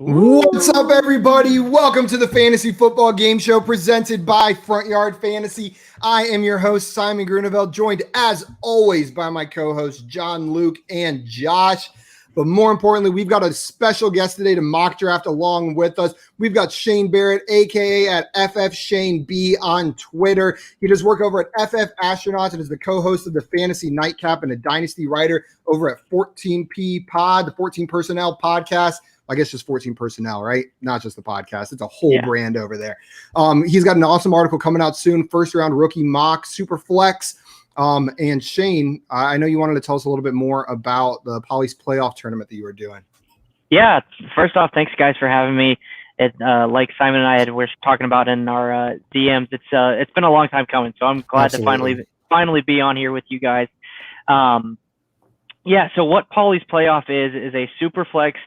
What's up, everybody? Welcome to the Fantasy Football Game Show presented by Front Yard Fantasy. I am your host, Simon Grunewald, joined as always by my co-hosts, John, Luke, and Josh. But more importantly, we've got a special guest today to mock draft along with us. We've got Shane Barrett, a.k.a. at FF Shane B on Twitter. He does work over at FF Astronauts and is the co-host of the Fantasy Nightcap and a Dynasty writer over at 0.5PPR Pod, the 14 Personnel podcast. I guess just 14 personnel, right? Not just the podcast. It's a whole brand over there. He's got an awesome article coming out soon. First round rookie mock, super flex. And Shane, I know you wanted to tell us a little bit more about the Polly's playoff tournament that you were doing. Yeah. First off, thanks guys for having me. Like Simon and I were talking about in our DMs, it's been a long time coming. So I'm glad to finally be on here with you guys. Yeah, so what Polly's playoff is a super flex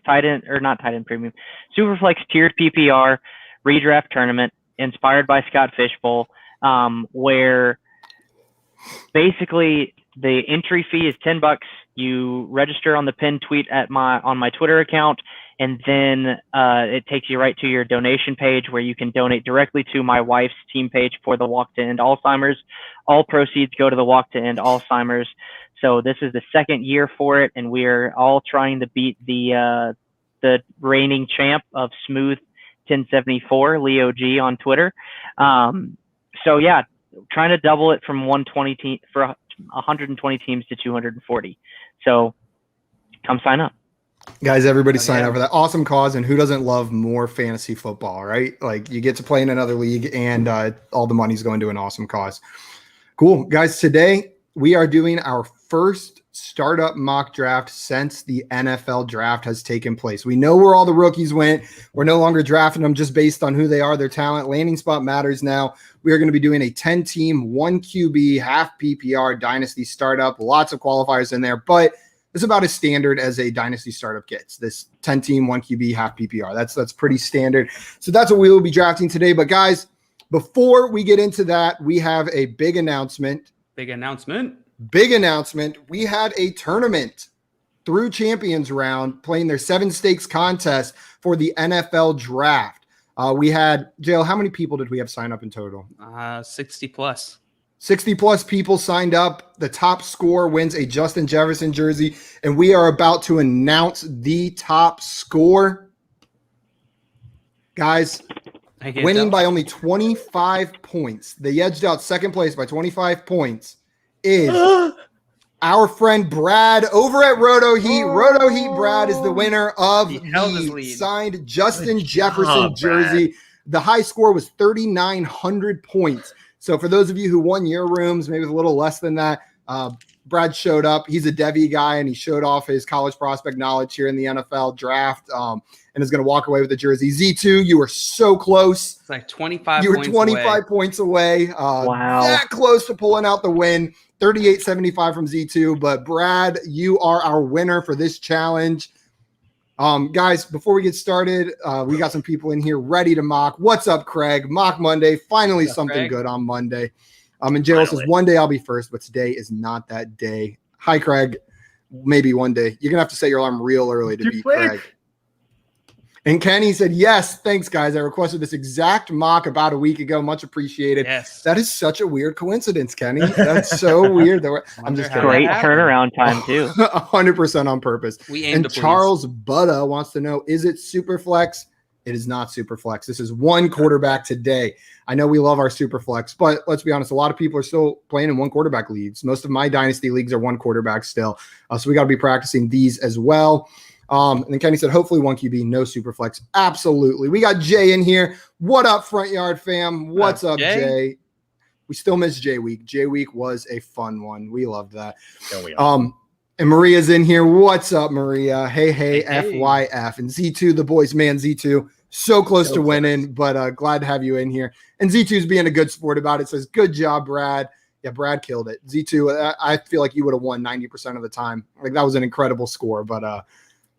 super flex tiered PPR redraft tournament inspired by Scott Fishbowl, where basically the entry fee is $10. You register on the pinned tweet on my Twitter account, and then it takes you right to your donation page where you can donate directly to my wife's team page for the Walk to End Alzheimer's. All proceeds go to the Walk to End Alzheimer's. So this is the second year for it, and we're all trying to beat the reigning champ of Smooth 1074, Leo G on Twitter. So yeah, trying to double it from 120 for 120 teams to 240. So come sign up. Guys, everybody sign up for that awesome cause, and who doesn't love more fantasy football, right? Like, you get to play in another league, and all the money's going to an awesome cause. Cool. Guys, today we are doing our first startup mock draft since the NFL draft has taken place. We know where all the rookies went. We're no longer drafting them just based on who they are, their talent. Landing spot matters now. We are going to be doing a 10-team, 1 QB, half PPR Dynasty startup. Lots of qualifiers in there, but it's about as standard as a Dynasty startup gets. This 10-team, 1 QB, half PPR. That's pretty standard. So that's what we will be drafting today. But guys, before we get into that, we have a big announcement. Big announcement. We had a tournament through Champions Round playing their 7 stakes contest for the NFL draft. We had, Jail, how many people did we have sign up in total? 60 plus. 60 plus people signed up. The top score wins a Justin Jefferson jersey, and we are about to announce the top score. Guys, winning by only 25 points. They edged out second place by 25 points. Is our friend Brad over at Roto Heat. Roto Heat Brad is the winner of the signed Justin Jefferson jersey. Brad. The high score was 3,900 points. So for those of you who won your rooms, maybe a little less than that, Brad showed up. He's a Devi guy, and he showed off his college prospect knowledge here in the NFL draft, and is going to walk away with the jersey. Z2, you were so close. It's like 25 You were 25 points away. Wow. That close to pulling out the win. 38.75 from Z2. But Brad, you are our winner for this challenge. Guys, before we get started, we got some people in here ready to mock. What's up, Craig? Mock Monday. Finally, something Craig? Good on Monday. And Gerald says, one day I'll be first, but today is not that day. Hi, Craig. Maybe one day. You're going to have to set your alarm real early to beat Craig. And Kenny said, yes, thanks, guys. I requested this exact mock about a week ago. Much appreciated. Yes. That is such a weird coincidence, Kenny. That's so weird. I'm just kidding. Great turnaround time, too. 100% on purpose. We aim and Charles Butta wants to know, is it super flex? It is not super flex. This is one quarterback today. I know we love our super flex, but let's be honest, a lot of people are still playing in one quarterback leagues. Most of my dynasty leagues are one quarterback still. So we got to be practicing these as well. And then Kenny said, hopefully one QB, no super flex. Absolutely. We got Jay in here. What up, Front Yard fam? What's up, Jay? We still miss Jay Week. Jay Week was a fun one. We loved that. And Maria's in here. What's up, Maria? Hey, FYF. And Z2, the boys, man, Z2. So close to winning, but glad to have you in here. And Z2's being a good sport about it. Says, good job, Brad. Yeah, Brad killed it. Z2, I feel like you would have won 90% of the time. Like, that was an incredible score. But,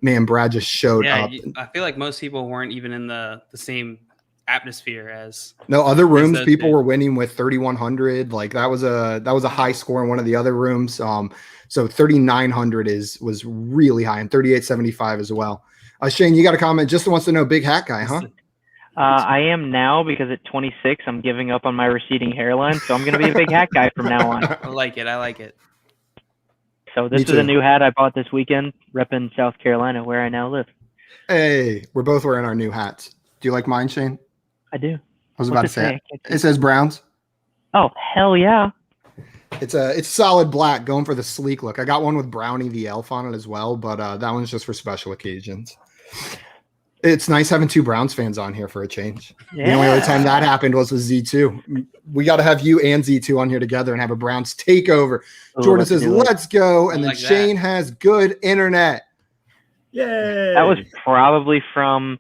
man, Brad just showed up. I feel like most people weren't even in the same atmosphere as other rooms. People were winning with 3,100. Like, that was a high score in one of the other rooms. So 3,900 was really high, and 3,875 as well. Shane, you got a comment? Just wants to know, big hat guy, huh? I am now, because at 26, I'm giving up on my receding hairline, so I'm going to be a big hat guy from now on. I like it. So this is a new hat I bought this weekend, repping South Carolina, where I now live. Hey, we're both wearing our new hats. Do you like mine, Shane? I do. I was about to say it says Browns. Oh, hell yeah. It's solid black, going for the sleek look. I got one with Brownie the elf on it as well, but that one's just for special occasions. It's nice having two Browns fans on here for a change. Yeah. The only other time that happened was with Z2. We got to have you and Z2 on here together and have a Browns takeover. Jordan says, let's go. And then Shane has good internet. Yay. That was probably from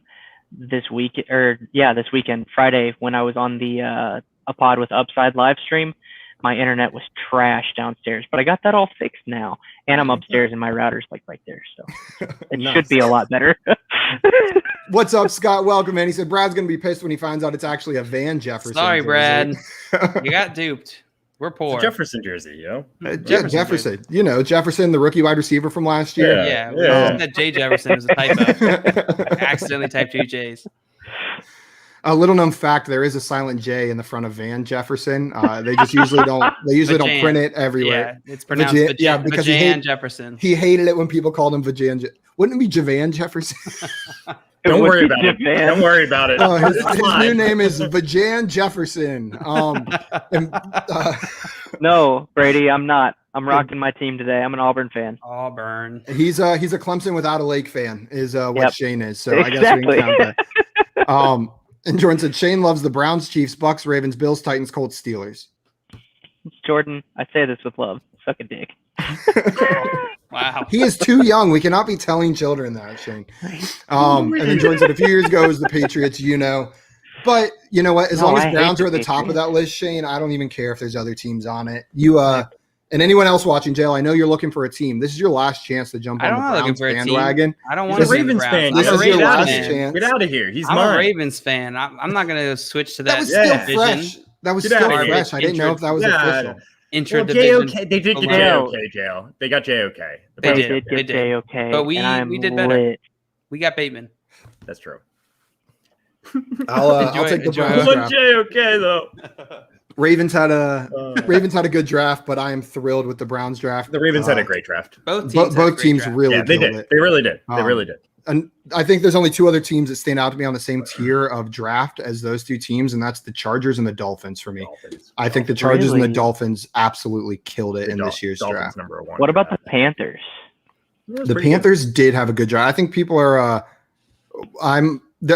this weekend, Friday, when I was on the a pod with Upside live stream. My internet was trash downstairs, but I got that all fixed now. And I'm upstairs and my router's like right there. So it should be a lot better. What's up, Scott? Welcome, man. He said Brad's going to be pissed when he finds out it's actually a Van Jefferson. Sorry, Brad. You got duped. We're poor. Jefferson jersey, Jefferson. You know, Jefferson, the rookie wide receiver from last year. Yeah. That J Jefferson was a typo. I accidentally typed two J's. A little known fact: there is a silent J in the front of Van Jefferson. They just usually don't. They usually don't print it everywhere. Yeah, it's pronounced because Vajan Jefferson. He hated it when people called him Vajan. Wouldn't it be Javan Jefferson? Don't worry about it. Don't worry about it. His new name is Vajan Jefferson. No, Brady, I'm not. I'm rocking my team today. I'm an Auburn fan. Auburn. He's a Clemson without a Lake fan. Is what Shane is. So exactly. I guess we can count that. And Jordan said Shane loves the Browns, Chiefs, Bucks, Ravens, Bills, Titans, Colts, Steelers. Jordan, I say this with love. Suck a dick. Wow. He is too young. We cannot be telling children that, Shane. And then Jordan said a few years ago it was the Patriots, But you know what? As long as Browns are at the top of that list, Shane, I don't even care if there's other teams on it. And anyone else watching, Jail, I know you're looking for a team. This is your last chance to jump on the Browns bandwagon. I don't want to be a Ravens fan. This is your last chance. Get out of here. I'm a Ravens fan. I'm not going to switch to that. That was still fresh. That was still fresh. I didn't know if that was official. J-OK. They did get J-OK, Jail. They got J-OK. They did get J-OK. But we did better. We got Bateman. That's true. I'll take the Browns draft. J-OK, though. Ravens had a good draft, but I am thrilled with the Browns draft. The Ravens had a great draft. Both teams really they did. it. They really did. They really did. And I think there's only two other teams that stand out to me on the same tier of draft as those two teams, and that's the Chargers and the Dolphins for me. I think the Chargers and the Dolphins absolutely killed it in this year's draft. Number one. What about the Panthers? The Panthers did have a good draft. I think people are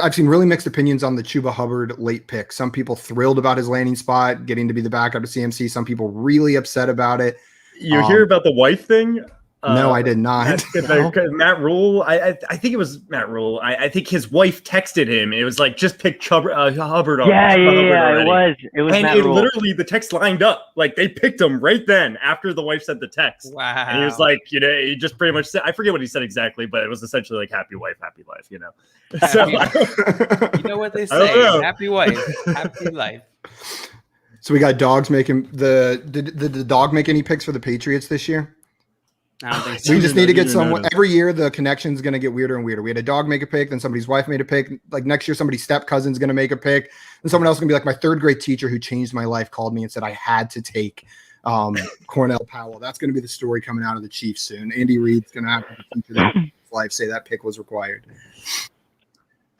I've seen really mixed opinions on the Chuba Hubbard late pick. Some people thrilled about his landing spot, getting to be the backup to CMC. Some people really upset about it. You hear about the wife thing? No, I did not. Matt Rule, I think it was Matt Rule. I think his wife texted him. It was like, just pick Hubbard up. Yeah, it was. And Matt Rule. Literally, the text lined up. Like, they picked him right then after the wife sent the text. Wow. And he was like, he just pretty much said, I forget what he said exactly, but it was essentially like, happy wife, happy life, So, you know what they say, happy wife, happy life. So we got dogs making did the dog make any picks for the Patriots this year? I don't think so. We just need to get someone. Every year, the connection's going to get weirder and weirder. We had a dog make a pick, then somebody's wife made a pick. Like next year, somebody's step cousin's going to make a pick, and someone else is going to be like, my third grade teacher who changed my life called me and said I had to take Cornell Powell. That's going to be the story coming out of the Chiefs soon. Andy Reid's going to have to teach that life say that pick was required.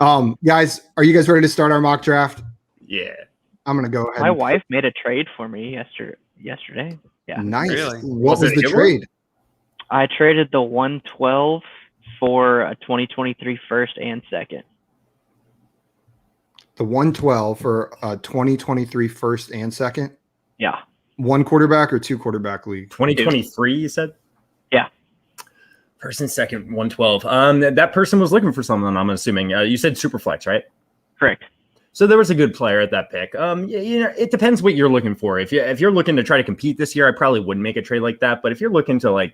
Guys, are you guys ready to start our mock draft? Yeah. I'm gonna go ahead. My wife made a trade for me yesterday. Yeah. Nice. Really? What Was was it the a good trade? I traded the 112 for a 2023 first and second. The 112 for a 2023 first and second. Yeah. 1 quarterback or 2 quarterback league? 2023, you said? Yeah. First and second, 112. That person was looking for someone, I'm assuming. You said Superflex, right? Correct. So there was a good player at that pick. It depends what you're looking for. If you're looking to try to compete this year, I probably wouldn't make a trade like that. But if you're looking to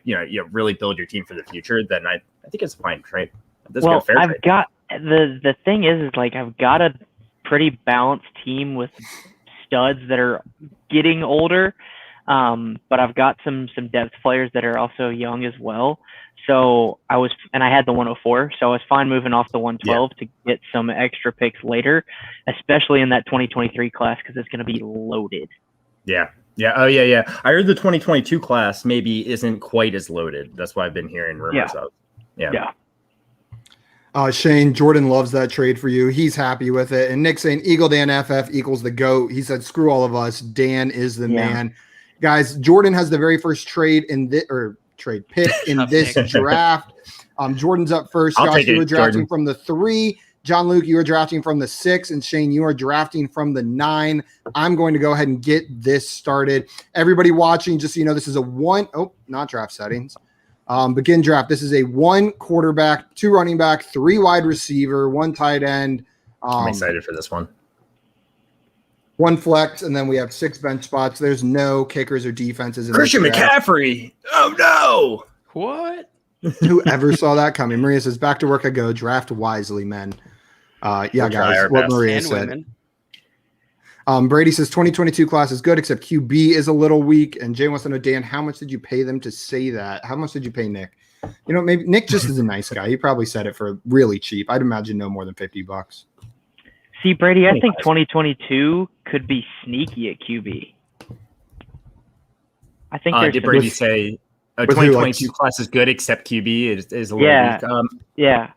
really build your team for the future, then I think it's a fine trade. Well, I've got the thing is like I've got a pretty balanced team with studs that are getting older, but I've got some depth players that are also young as well. So I had the 104, so I was fine moving off the 112 to get some extra picks later, especially in that 2023 class because it's going to be loaded. Yeah. Oh, yeah. I heard the 2022 class maybe isn't quite as loaded. That's why I've been hearing rumors of. Yeah. Shane, Jordan loves that trade for you. He's happy with it. And Nick saying Eagle Dan FF equals the GOAT. He said, screw all of us. Dan is the man. Guys, Jordan has the very first trade in this trade pick in this draft. Jordan's up first. Josh, you were drafting from the 3. John Luke, you were drafting from the 6. And Shane, you are drafting from the 9. I'm going to go ahead and get this started. Everybody watching, just so you know, this is not draft settings. Begin draft. This is a 1 quarterback, 2 running back, 3 wide receiver, 1 tight end. I'm excited for this one. 1 flex, and then we have 6 bench spots. There's no kickers or defenses. Christian McCaffrey. Oh, no. What? Whoever saw that coming? Maria says, back to work I go. Draft wisely, men. Guys, what Maria said. Brady says 2022 class is good, except QB is a little weak. And Jay wants to know, Dan, how much did you pay them to say that? How much did you pay Nick? Maybe Nick just is a nice guy. He probably said it for really cheap. I'd imagine no more than $50. See, Brady, I think 2022 could be sneaky at QB. I think did Brady say 2022 class is good, except QB is a little weak? Yeah.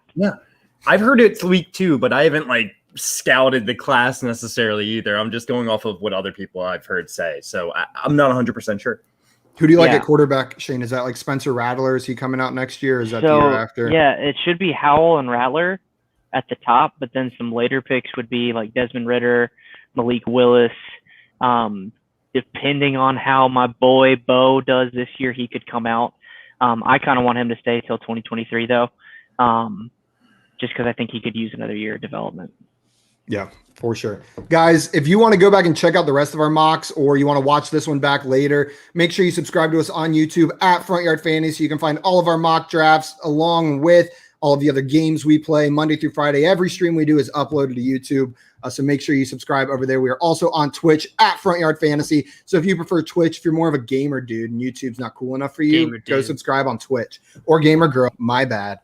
I've heard it's weak too, but I haven't scouted the class necessarily either. I'm just going off of what other people I've heard say. So I'm not 100% sure. Who do you like at quarterback, Shane? Is that like Spencer Rattler? Is he coming out next year? Or is that the year after? Yeah, it should be Howell and Rattler at the top, but then some later picks would be like Desmond Ridder, Malik Willis. Depending on how my boy Bo does this year, he could come out. I kind of want him to stay till 2023 though, just because I think he could use another year of development. Yeah, for sure. Guys, if you want to go back and check out the rest of our mocks or you want to watch this one back later, make sure you subscribe to us on YouTube at Front Yard Fantasy. You can find all of our mock drafts along with all of the other games we play Monday through Friday. Every stream we do is uploaded to YouTube. So make sure you subscribe over there. We are also on Twitch at Front Yard Fantasy. So if you prefer Twitch, if you're more of a gamer dude and YouTube's not cool enough for you, go subscribe on Twitch. Or gamer girl, my bad.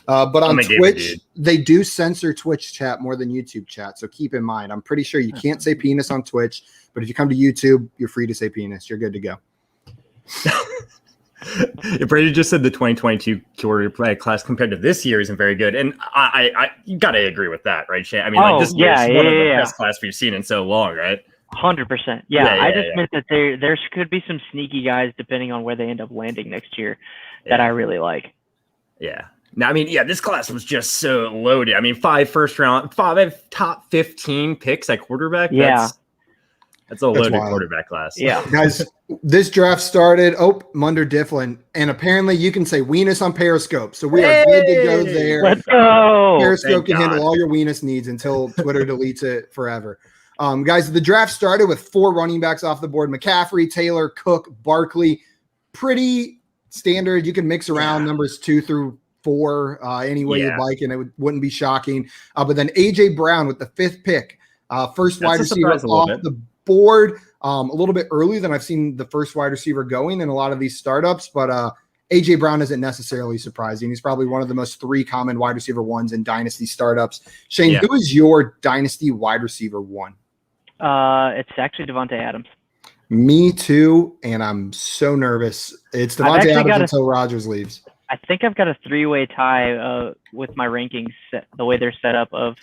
But on Twitch, they do censor Twitch chat more than YouTube chat. So keep in mind, I'm pretty sure you can't say penis on Twitch. But if you come to YouTube, you're free to say penis. You're good to go. Brady just said the 2022 quarterback class compared to this year isn't very good, and I you gotta agree with that, right, Shane? I mean, this year is one of the best class we've seen in so long, right? 100%. I just meant that there could be some sneaky guys depending on where they end up landing next year that I really like. Yeah. Now, I mean, this class was just so loaded. I mean, 5 first round, 5 top 15 picks at quarterback. That's a loaded quarterback class. Yeah. Guys, this draft started. Munder Difflin. And apparently you can say weenus on Periscope. So we are good to go there. Let's go. Periscope can handle all your weenus needs until Twitter deletes it forever. Guys, the draft started with 4 running backs off the board. McCaffrey, Taylor, Cook, Barkley. Pretty standard. You can mix around numbers 2 through 4 any way you'd like, and it wouldn't be shocking. But then A.J. Brown with the 5th pick. First wide receiver off the board, a little bit earlier than I've seen the first wide receiver going in a lot of these startups, but AJ Brown isn't necessarily surprising. He's probably one of the most 3 common wide receiver ones in Dynasty startups. Shane, who is your Dynasty wide receiver 1? It's actually Devontae Adams. Me too, and I'm so nervous. It's Devontae Adams until Rodgers leaves. I think I've got a three-way tie with my rankings the way they're set up of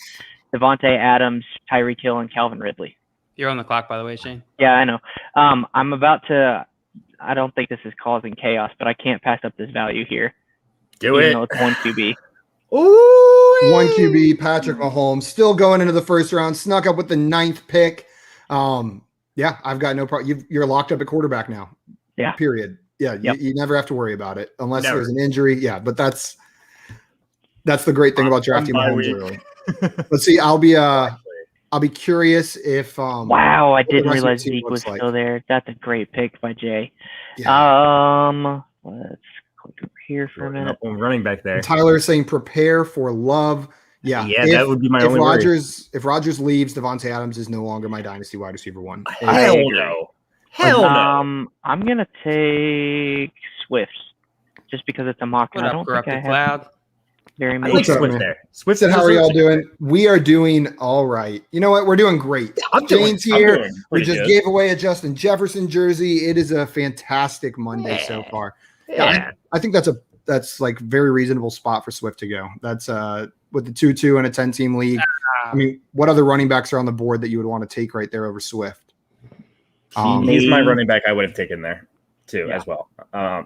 Davante Adams, Tyreek Hill, and Calvin Ridley. You're on the clock, by the way, Shane. Yeah, I know. I'm about to. I don't think this is causing chaos, but I can't pass up this value here. Do even it. though it's 1 QB. Ooh, 1 QB, Patrick Mahomes, still going into the first round, snuck up with the 9th pick. Yeah, I've got no problem. You're locked up at quarterback now. Yeah. Period. Yeah, you never have to worry about it unless Never. there's an injury. Yeah, but that's the great thing about drafting Mahomes early. Let's see. I'll be curious if wow, I didn't rest of the realize team Zeke was looks like. still there. That's a great pick by Jay. Yeah. Let's click over here for a minute. Running back there. Tyler saying prepare for love. Yeah, that would be my only worry. If Rodgers leaves, Davante Adams is no longer my dynasty wide receiver 1. Hell no. Hell no. I'm gonna take Swift just because it's a mock. What I up, don't think Corrupted I have Cloud? very I many. like up, Swift man? there. Swift Said, how are y'all deserves it. doing? We are doing all right. You know what? We're doing great. Jane's here. We just gave away a Justin Jefferson jersey. It is a fantastic Monday so far. Yeah. I think that's like very reasonable spot for Swift to go. That's with the 2-2 and a 10-team league. I mean, what other running backs are on the board that you would want to take right there over Swift? He's my running back I would have taken there too as well.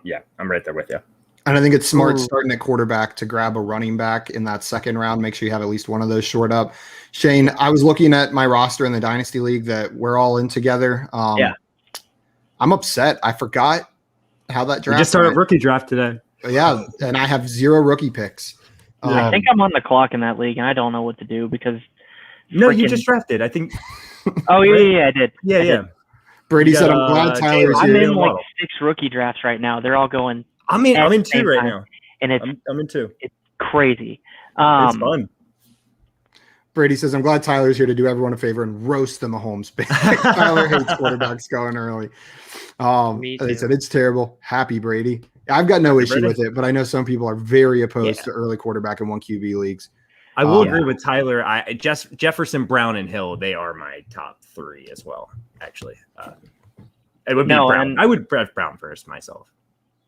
Yeah, I'm right there with you. And I think it's smart starting at quarterback to grab a running back in that second round. Make sure you have at least one of those shored up. Shane, I was looking at my roster in the Dynasty League that we're all in together. I'm upset. I forgot how that draft We just started went. rookie draft today. Yeah, and I have 0 rookie picks. I think I'm on the clock in that league, and I don't know what to do because. No, you just drafted. I think. Oh yeah, I did. Yeah. Brady said, "I'm glad Tyler's I'm here." in like 6 rookie drafts right now. They're all going. I'm in 2 right now, and I'm in 2. It's crazy. It's fun. Brady says, "I'm glad Tyler's here to do everyone a favor and roast the Mahomes pick." Tyler hates quarterbacks going early. They said it's terrible. Happy Brady. I've got no issue with it, but I know some people are very opposed to early quarterback in 1 QB leagues. I will agree with Tyler. Jefferson, Brown, and Hill, they are my top 3 as well, actually. It would be Brown. I would have Brown first myself.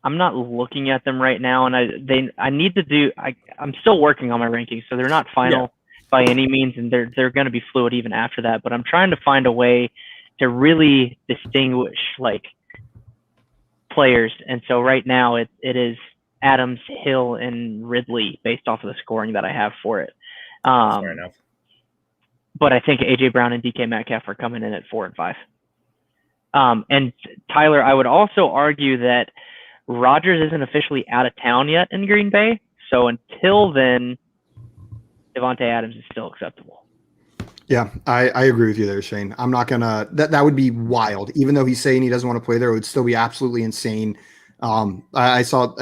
I'm not looking at them right now, and I need to do. I'm still working on my rankings, so they're not final by any means, and they're going to be fluid even after that. But I'm trying to find a way to really distinguish like players, and so right now it is Adams, Hill, and Ridley based off of the scoring that I have for it. Fair enough. But I think AJ Brown and DK Metcalf are coming in at 4 and 5. And Tyler, I would also argue that Rodgers isn't officially out of town yet in Green Bay. So until then, Davante Adams is still acceptable. Yeah, I agree with you there, Shane. I'm not gonna. That would be wild. Even though he's saying he doesn't want to play there, it would still be absolutely insane. I saw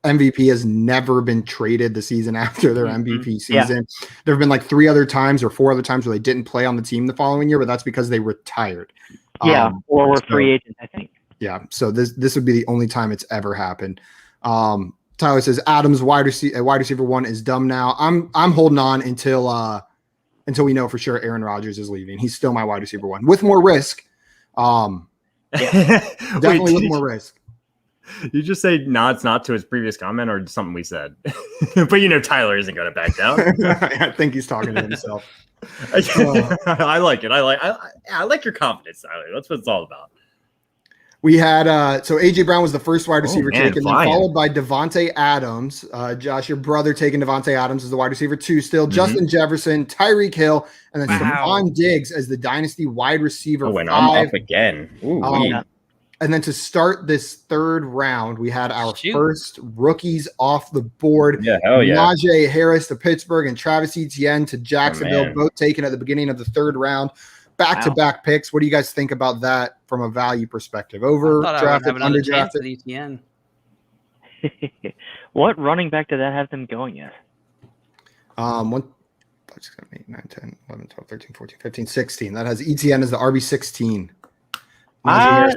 MVP has never been traded the season after their MVP season. There have been like 3 other times or 4 other times where they didn't play on the team the following year, but that's because they retired. Or were free agents, I think. Yeah, so this would be the only time it's ever happened. Tyler says Adams wide receiver 1 is dumb now. I'm holding on until we know for sure Aaron Rodgers is leaving. He's still my wide receiver 1 with more risk. Definitely with more risk. You just say nods not to his previous comment or something we said, but Tyler isn't going to back down. I think he's talking to himself. I like it. I like your confidence, Tyler. That's what it's all about. We had so AJ Brown was the first wide receiver taken, then flying. followed by Davante Adams. Josh, your brother taking Davante Adams as the wide receiver 2 still. Justin Jefferson, Tyreek Hill, and then Stephon Diggs as the dynasty wide receiver 5. I'm up again. And then to start this 3rd round, we had our first rookies off the board. Yeah, hell yeah. Najee Harris to Pittsburgh and Travis Etienne to Jacksonville, both taken at the beginning of the 3rd round. Back-to-back picks. What do you guys think about that from a value perspective? Overdrafted, underdrafted? Etienne. What running back did that have them going at? 1, 5, 6, 7, 8, 9, 10, 11, 12, 13, 14, 15, 16. That has Etienne as the RB16. I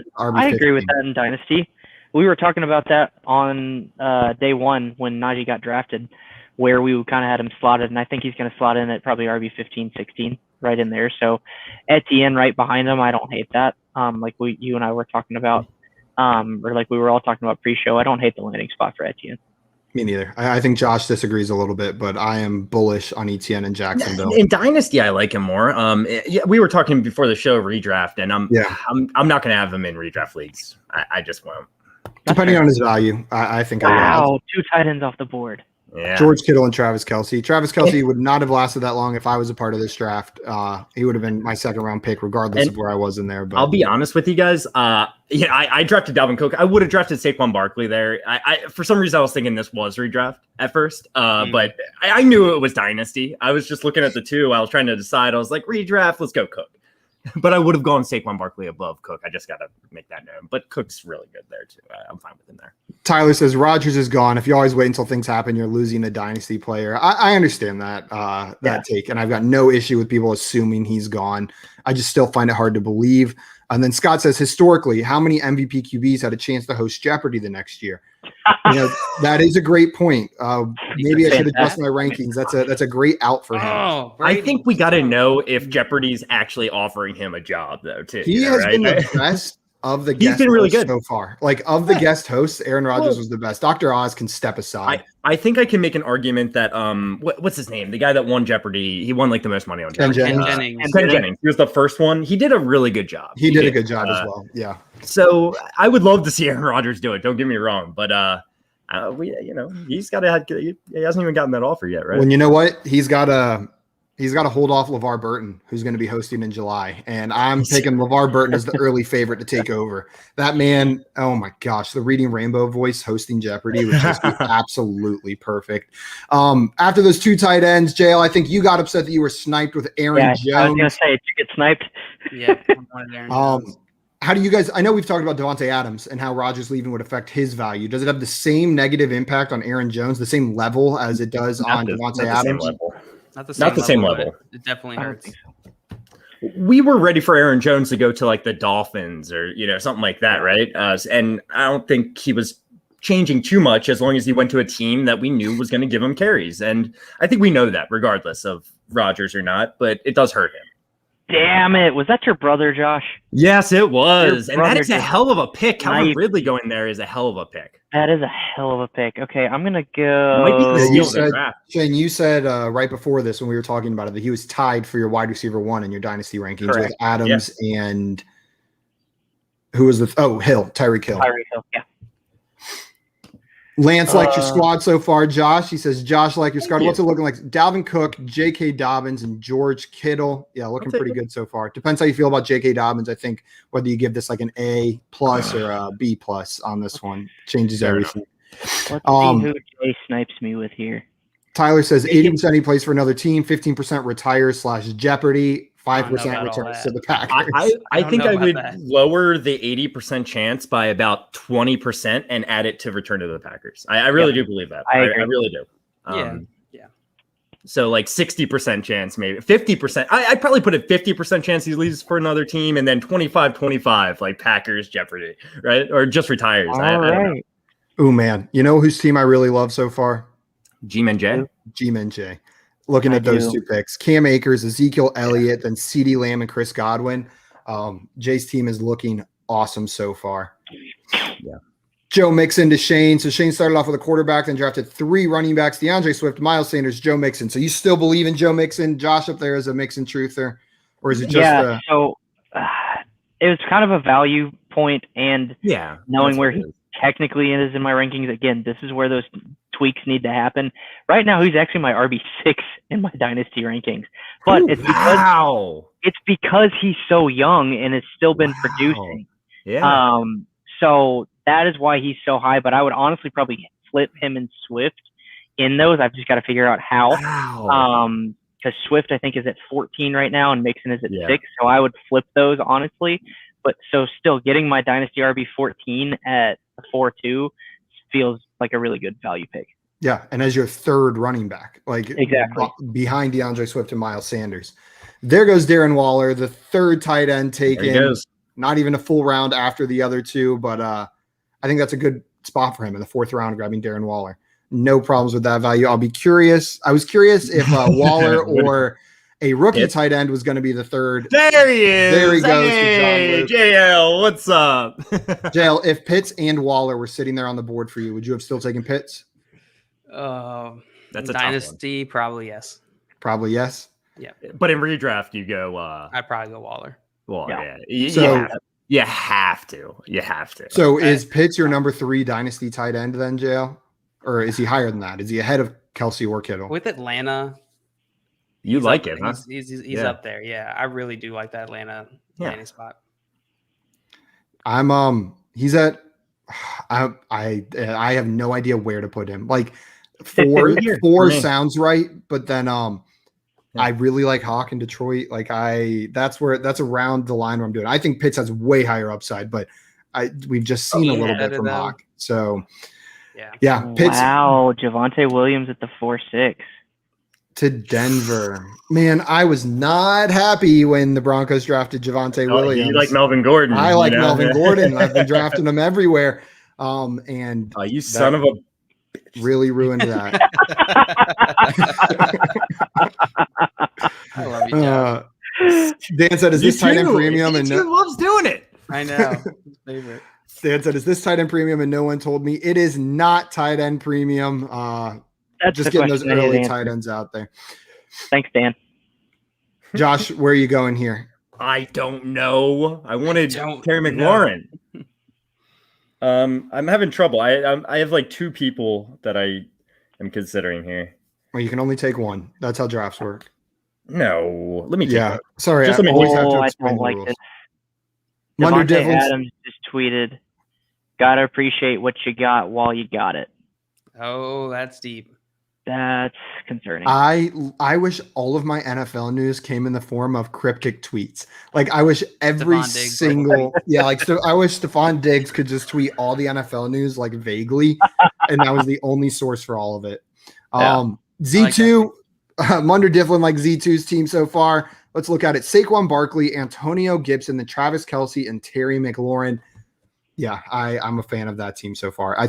agree with that in Dynasty. We were talking about that on day 1 when Najee got drafted, where we kind of had him slotted, and I think he's going to slot in at probably RB15, 16, right in there. So Etienne right behind him, I don't hate that. Like you and I were talking about, or like we were all talking about pre-show. I don't hate the landing spot for Etienne. Me neither. I think Josh disagrees a little bit, but I am bullish on ETN and Jacksonville. In Dynasty, I like him more. Yeah, we were talking before the show redraft, and I'm not going to have him in redraft leagues. I just won't. Depending on his value, I think I will. 2 tight ends off the board. Yeah. George Kittle and Travis Kelce. Travis Kelce would not have lasted that long if I was a part of this draft. He would have been my second round pick, regardless of where I was in there. But I'll be honest with you guys. I drafted Dalvin Cook. I would have drafted Saquon Barkley there. I for some reason I was thinking this was redraft at first, but I knew it was Dynasty. I was just looking at the two. I was trying to decide. I was like, redraft, let's go Cook. But I would have gone Saquon Barkley above Cook. I just got to make that known. But Cook's really good there, too. I'm fine with him there. Tyler says, Rodgers is gone. If you always wait until things happen, you're losing a dynasty player. I understand that take, and I've got no issue with people assuming he's gone. I just still find it hard to believe. And then Scott says, historically, how many MVP QBs had a chance to host Jeopardy the next year? That is a great point. Maybe I should adjust my rankings. That's a great out for him. I think we got to know if Jeopardy's actually offering him a job, though, too. He has been the best of the guest really hosts good so far. Like, of the guest hosts, Aaron Rodgers was the best. Dr. Oz can step aside. I think I can make an argument that what's his name? The guy that won Jeopardy, he won like the most money on Jeopardy. Ken Jennings. Ken Jennings. He was the first one. He did a really good job. He did a good job as well. Yeah. So I would love to see Aaron Rodgers do it. Don't get me wrong, but he's got to. He hasn't even gotten that offer yet, right? Well, you know what? He's got to hold off LeVar Burton, who's going to be hosting in July, and I'm picking LeVar Burton as the early favorite to take over. That man, oh my gosh, the Reading Rainbow voice hosting Jeopardy would just be absolutely perfect. After those 2 tight ends, JL, I think you got upset that you were sniped with Aaron Jones. I was going to say, did you get sniped? Yeah. How do you guys? I know we've talked about Devontae Adams and how Rodgers leaving would affect his value. Does it have the same negative impact on Aaron Jones, the same level as it does on Devontae Adams? Not the same level. It definitely hurts. We were ready for Aaron Jones to go to like the Dolphins or something like that, right? And I don't think he was changing too much as long as he went to a team that we knew was going to give him carries. And I think we know that regardless of Rodgers or not, but it does hurt him. Damn it. Was that your brother, Josh? Yes, it was. And that is a just hell of a pick. Calvin Ridley going there is a hell of a pick. That is a hell of a pick. Okay, I'm going to go. Shane, you said right before this when we were talking about it that he was tied for your wide receiver 1 in your dynasty rankings with Adams and who was Tyreek Hill. Tyreek Hill, yeah. Lance likes your squad so far. Josh, he says, Josh, like your squad. What's it looking like? Dalvin Cook, J.K. Dobbins, and George Kittle. Yeah, looking pretty good so far. Depends how you feel about J.K. Dobbins. I think whether you give this like an A+ or a B+ on this one changes everything. Let's see who Jay snipes me with here. Tyler says 80% he plays for another team, 15% retires / Jeopardy. 5% returns to the Packers. I think I would lower the 80% chance by about 20% and add it to return to the Packers. I really do believe that. I really do. Yeah. So like 60% chance, maybe 50%. I'd probably put a 50% chance he leaves for another team, and then 25, like Packers Jeopardy, right? Or just retires. I don't know. Oh man, you know whose team I really love so far? G-Man J. G-Man J. Looking at those 2 picks, Cam Akers, Ezekiel Elliott, then CeeDee Lamb and Chris Godwin. Jay's team is looking awesome so far. Yeah. Joe Mixon to Shane. So Shane started off with a quarterback, then drafted 3 running backs: DeAndre Swift, Miles Sanders, Joe Mixon. So you still believe in Joe Mixon? Josh up there is a Mixon truther, or is it just? So it was kind of a value point, and knowing where he technically is in my rankings. Again, this is where those tweaks need to happen. Right now, he's actually my RB6 in my dynasty rankings, but it's because he's so young and it's still been producing. Yeah. So that is why he's so high. But I would honestly probably flip him and Swift in those. I've just got to figure out how. Because Swift I think is at 14 right now, and Mixon is at 6. So I would flip those honestly. But so still getting my dynasty RB 14 at 4-2 feels like a really good value pick. Yeah, and as your 3rd running back, like exactly behind DeAndre Swift and Miles Sanders. There goes Darren Waller, the 3rd tight end taken. Not even a full round after the other 2, but I think that's a good spot for him in the 4th round, grabbing Darren Waller. No problems with that value. I'll be curious. I was curious if Waller or a rookie tight end was going to be the 3rd. There he is. There he goes. Hey, JL, what's up? JL, if Pitts and Waller were sitting there on the board for you, would you have still taken Pitts? That's a Dynasty, probably yes. Probably yes. Yeah. But in redraft, you go. I'd probably go Waller. Well, Yeah. So you have to. You have to. So is Pitts your number 3 dynasty tight end then, JL? Or is he higher than that? Is he ahead of Kelsey or Kittle? With Atlanta, You like it, huh? He's up there. Yeah, I really do like that Atlanta landing spot. He's at I have no idea where to put him. Like 4 sounds right, but then I really like Hawk in Detroit. Like that's around the line where I'm doing. I think Pitts has way higher upside, but we've just seen a little bit from Hawk. So yeah. Pitts. Wow, Javonte Williams at the 4-6 to Denver. Man, I was not happy when the Broncos drafted Javonte Williams. You like Melvin Gordon. I like Melvin Gordon. I've been drafting him everywhere. And you son of a really ruined that. I love you, John. Dan said, "Is this tight end premium?" And loves doing it. I know. His favorite. Dan said, "Is this tight end premium?" And no one told me it is not tight end premium. That's just getting those early tight ends out there. Thanks, Dan. Josh, where are you going here? I don't know. I wanted Terry McLaurin. I'm having trouble. I have like 2 people that I am considering here. Well, you can only take one. That's how drafts work. No, let me. Sorry. Just let me. I don't like this. Devontae Adams just tweeted, "Gotta appreciate what you got while you got it." Oh, that's deep. That's concerning. I wish all of my NFL news came in the form of cryptic tweets. Like I wish every single I wish Stephon Diggs could just tweet all the NFL news like vaguely, and that was the only source for all of it. Z2, Munder Difflin like Z2's team so far. Let's look at it. Saquon Barkley, Antonio Gibson, then Travis Kelce, and Terry McLaurin. Yeah, I'm a fan of that team so far.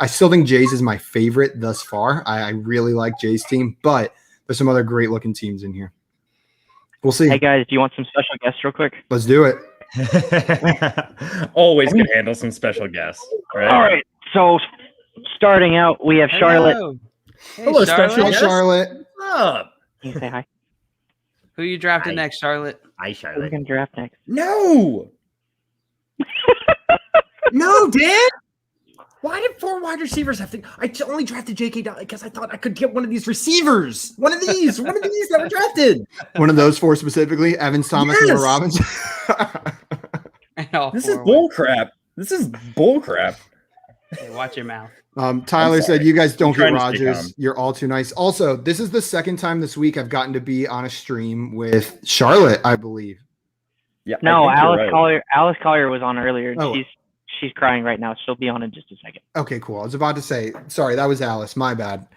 I still think Jay's is my favorite thus far. I really like Jay's team, but there's some other great looking teams in here. We'll see. Hey guys, do you want some special guests real quick? Let's do it. Always can handle some special guests. Right? All right. So starting out, we have Charlotte. Hello, Charlotte. Hi, Charlotte. What's up? Can you say hi? Who you drafting next, Charlotte? Hi, We're Charlotte. going to draft next. No. No, Dan. Why did 4 wide receivers have to? I only drafted J.K. Dobbins because I thought I could get one of these receivers. One of these that were drafted. One of those 4 specifically, Evans, Thomas, and Robbins. This is bull crap. Hey, watch your mouth. Tyler said, "You guys don't get Rodgers. You're all too nice." Also, this is the second time this week I've gotten to be on a stream with Charlotte, I believe. Yeah. No, Alice Collier was on earlier. And she's crying right now. She'll be on in just a second. Okay, cool. I was about to say, sorry, that was Alice. My bad.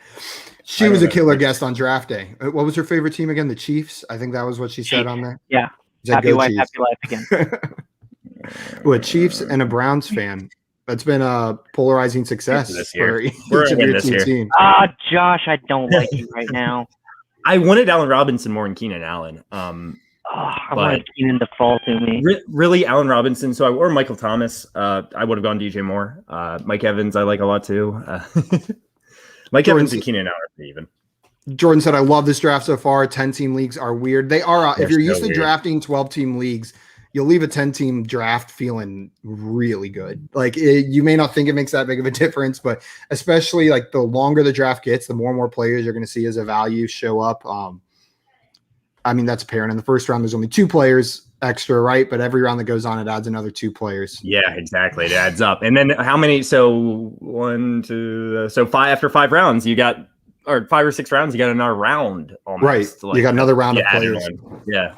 She was a killer guest on draft day. What was her favorite team again? The Chiefs? I think that was what she said on there. Yeah. Happy wife, happy life again. Well, a Chiefs and a Browns fan. That's been a polarizing success for each of your two teams. Josh, I don't like you right now. I wanted Allen Robinson more than Keenan Allen. I wanted Keenan to fall to me. Really, Allen Robinson. Or Michael Thomas. I would have gone DJ Moore. Mike Evans, I like a lot too. Mike Evans and Keenan Allen are even. Jordan said, "I love this draft so far. 10-team leagues are weird. They are. If you're used to drafting 12-team leagues, you'll leave a 10-team draft feeling really good. Like you may not think it makes that big of a difference, but especially like the longer the draft gets, the more and more players you're going to see as a value show up. I mean, that's apparent. In the first round, there's only 2 players extra, right? But every round that goes on, it adds another 2 players. Yeah, exactly. It adds up. And then how many? So 1, 2, so 5 after 5 rounds, you got, or 5 or 6 rounds, you got another round. Almost. Right. Like, you got another round of players. Yeah.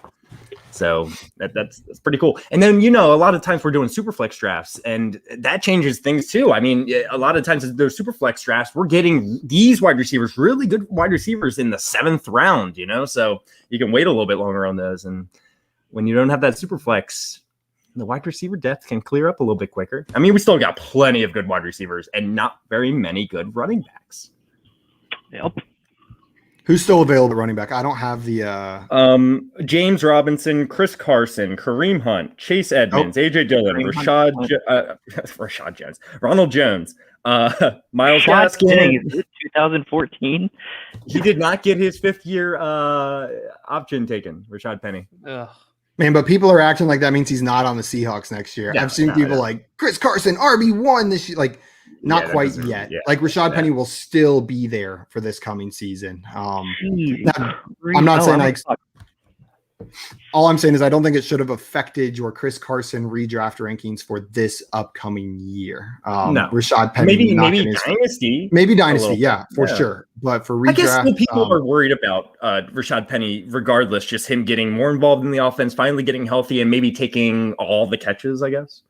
So that's pretty cool. And then, a lot of times we're doing super flex drafts, and that changes things too. I mean, a lot of times those super flex drafts, we're getting these wide receivers, really good wide receivers in the 7th round, so you can wait a little bit longer on those. And when you don't have that super flex, the wide receiver depth can clear up a little bit quicker. I mean, we still got plenty of good wide receivers and not very many good running backs. Yep. Who's still available at running back? I don't have the James Robinson, Chris Carson, Kareem Hunt, Chase Edmonds, AJ Dillon, Rashad Jones, Ronald Jones, Miles Gaskin. Is it 2014? He did not get his 5th-year option taken, Rashad Penny. Ugh. man, but people are acting like that means he's not on the Seahawks next year. I've seen people like Chris Carson, RB1 this year, like not quite yet. Yeah. Like Rashad Penny will still be there for this coming season. Now, I'm not saying all I'm saying is I don't think it should have affected your Chris Carson redraft rankings for this upcoming year. No. Rashad Penny, maybe Dynasty. Maybe Dynasty, for sure. But for redraft, I guess still people are worried about Rashad Penny, regardless, just him getting more involved in the offense, finally getting healthy, and maybe taking all the catches, I guess.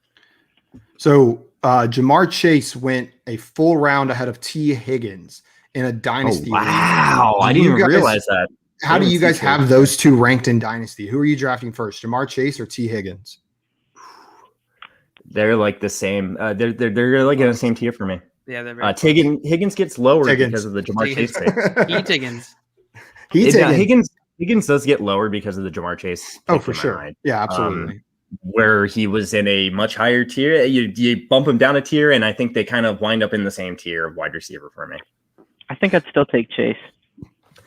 So Jamar Chase went a full round ahead of T. Higgins in a Dynasty. Oh, wow. I didn't even realize that. How do you guys have those two ranked in Dynasty? Who are you drafting first, Jamar Chase or T. Higgins? They're like the same. They're like in the same tier for me. Yeah, they're very Higgins gets lower because of the Jamar Chase pick. Higgins does get lower because of the Jamar Chase. Oh, for sure. Yeah, absolutely. Where he was in a much higher tier, you bump him down a tier, and I think they kind of wind up in the same tier of wide receiver for me. I think I'd still take Chase.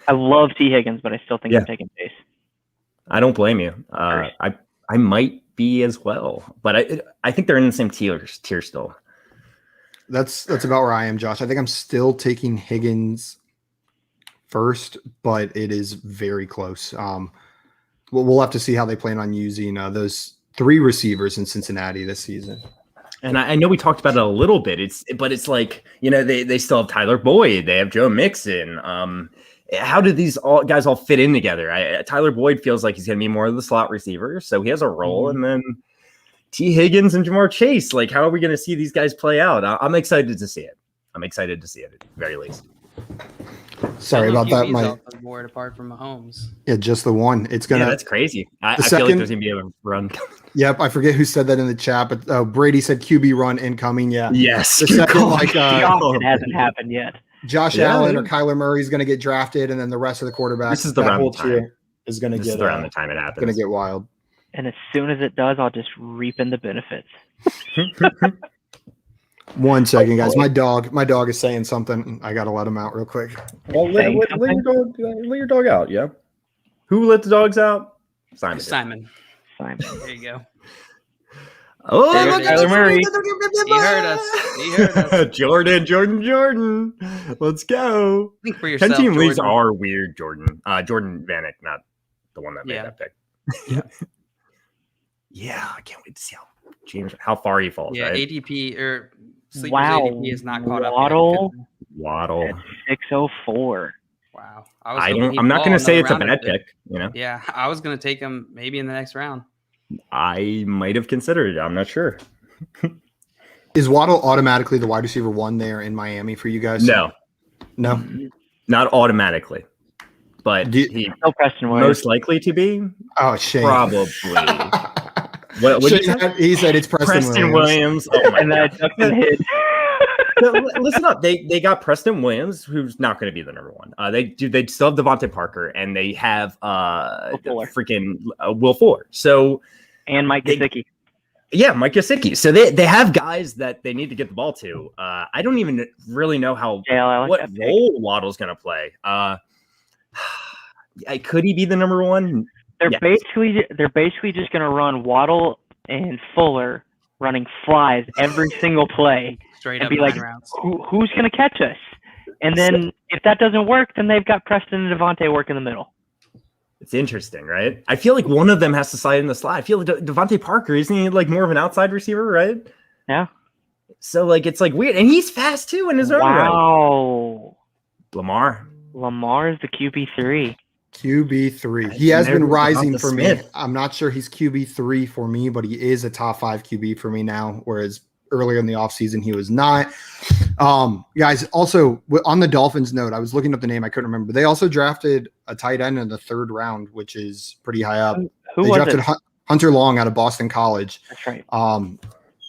I love T. Higgins, but I still think I'm taking Chase. I don't blame you. I might be as well, but I think they're in the same tier still. That's about where I am, Josh. I think I'm still taking Higgins first, but it is very close. We'll have to see how they plan on using those 3 receivers in Cincinnati this season. And I know we talked about it a little bit. It's like, they still have Tyler Boyd. They have Joe Mixon. How do these guys all fit in together? Tyler Boyd feels like he's going to be more of the slot receiver, so he has a role. And then T. Higgins and Jamar Chase, like, how are we going to see these guys play out? I'm excited to see it. At the very least. Sorry about that, Mike. Board apart from Mahomes. Yeah, just the one. It's gonna. Yeah, that's crazy. I feel like there's gonna be a run. Yep, I forget who said that in the chat, but Brady said QB run incoming. Yeah. Yes. The second, it hasn't happened yet. Josh Allen or Kyler Murray is going to get drafted, and then the rest of the quarterbacks. This is the round of time. Is going to get around the time it happens. Going to get wild. And as soon as it does, I'll just reap in the benefits. 1 second, guys. My dog is saying something. I got to let him out real quick. Well, let your dog out. Yeah. Who let the dogs out? Simon. There you go. Oh, Kyler Murray. He heard us. Jordan. Let's go. Think for yourself. 10-team leagues are weird, Jordan. Jordan Vanek, not the one that made that pick. Yeah, I can't wait to see how far he falls. Yeah, right? ADP or Sleeper's ADP is not caught up. Waddle. 604. Wow. I'm not going to say it's a bad pick. Yeah, I was going to take him maybe in the next round. I might have considered it. I'm not sure. Is Waddle automatically the wide receiver 1 there in Miami for you guys? No, not automatically. But he's Preston Williams. Most likely to be. Oh, shame. Probably. What he said it's Preston Williams. Oh my and then I ducked and hid. Listen up. They got Preston Williams, who's not going to be the number 1. They still have Devontae Parker, and they have freaking Will Fuller. So and Mike Gesicki. Yeah, Mike Gesicki. So they have guys that they need to get the ball to. I don't even really know what role Waddle's going to play. Could he be the number 1? They're basically just going to run Waddle and Fuller running flies every single play. Straight and up be like, who's going to catch us? And then if that doesn't work, then they've got Preston and Devontae work in the middle. It's interesting, right? I feel like one of them has to slide in the slot. I feel like Devontae Parker, isn't he like more of an outside receiver, right? Yeah. So it's like weird. And he's fast too in his own right. Wow. Lamar is the QB3. QB3. He has been rising for me. I'm not sure he's QB3 for me, but he is a top 5 QB for me now, whereas earlier in the offseason he was not. Guys, also on the Dolphins note, I was looking up the name. I couldn't remember. They also drafted a tight end in the 3rd round, which is pretty high up. Who they was drafted it? Hunter Long out of Boston College. That's right.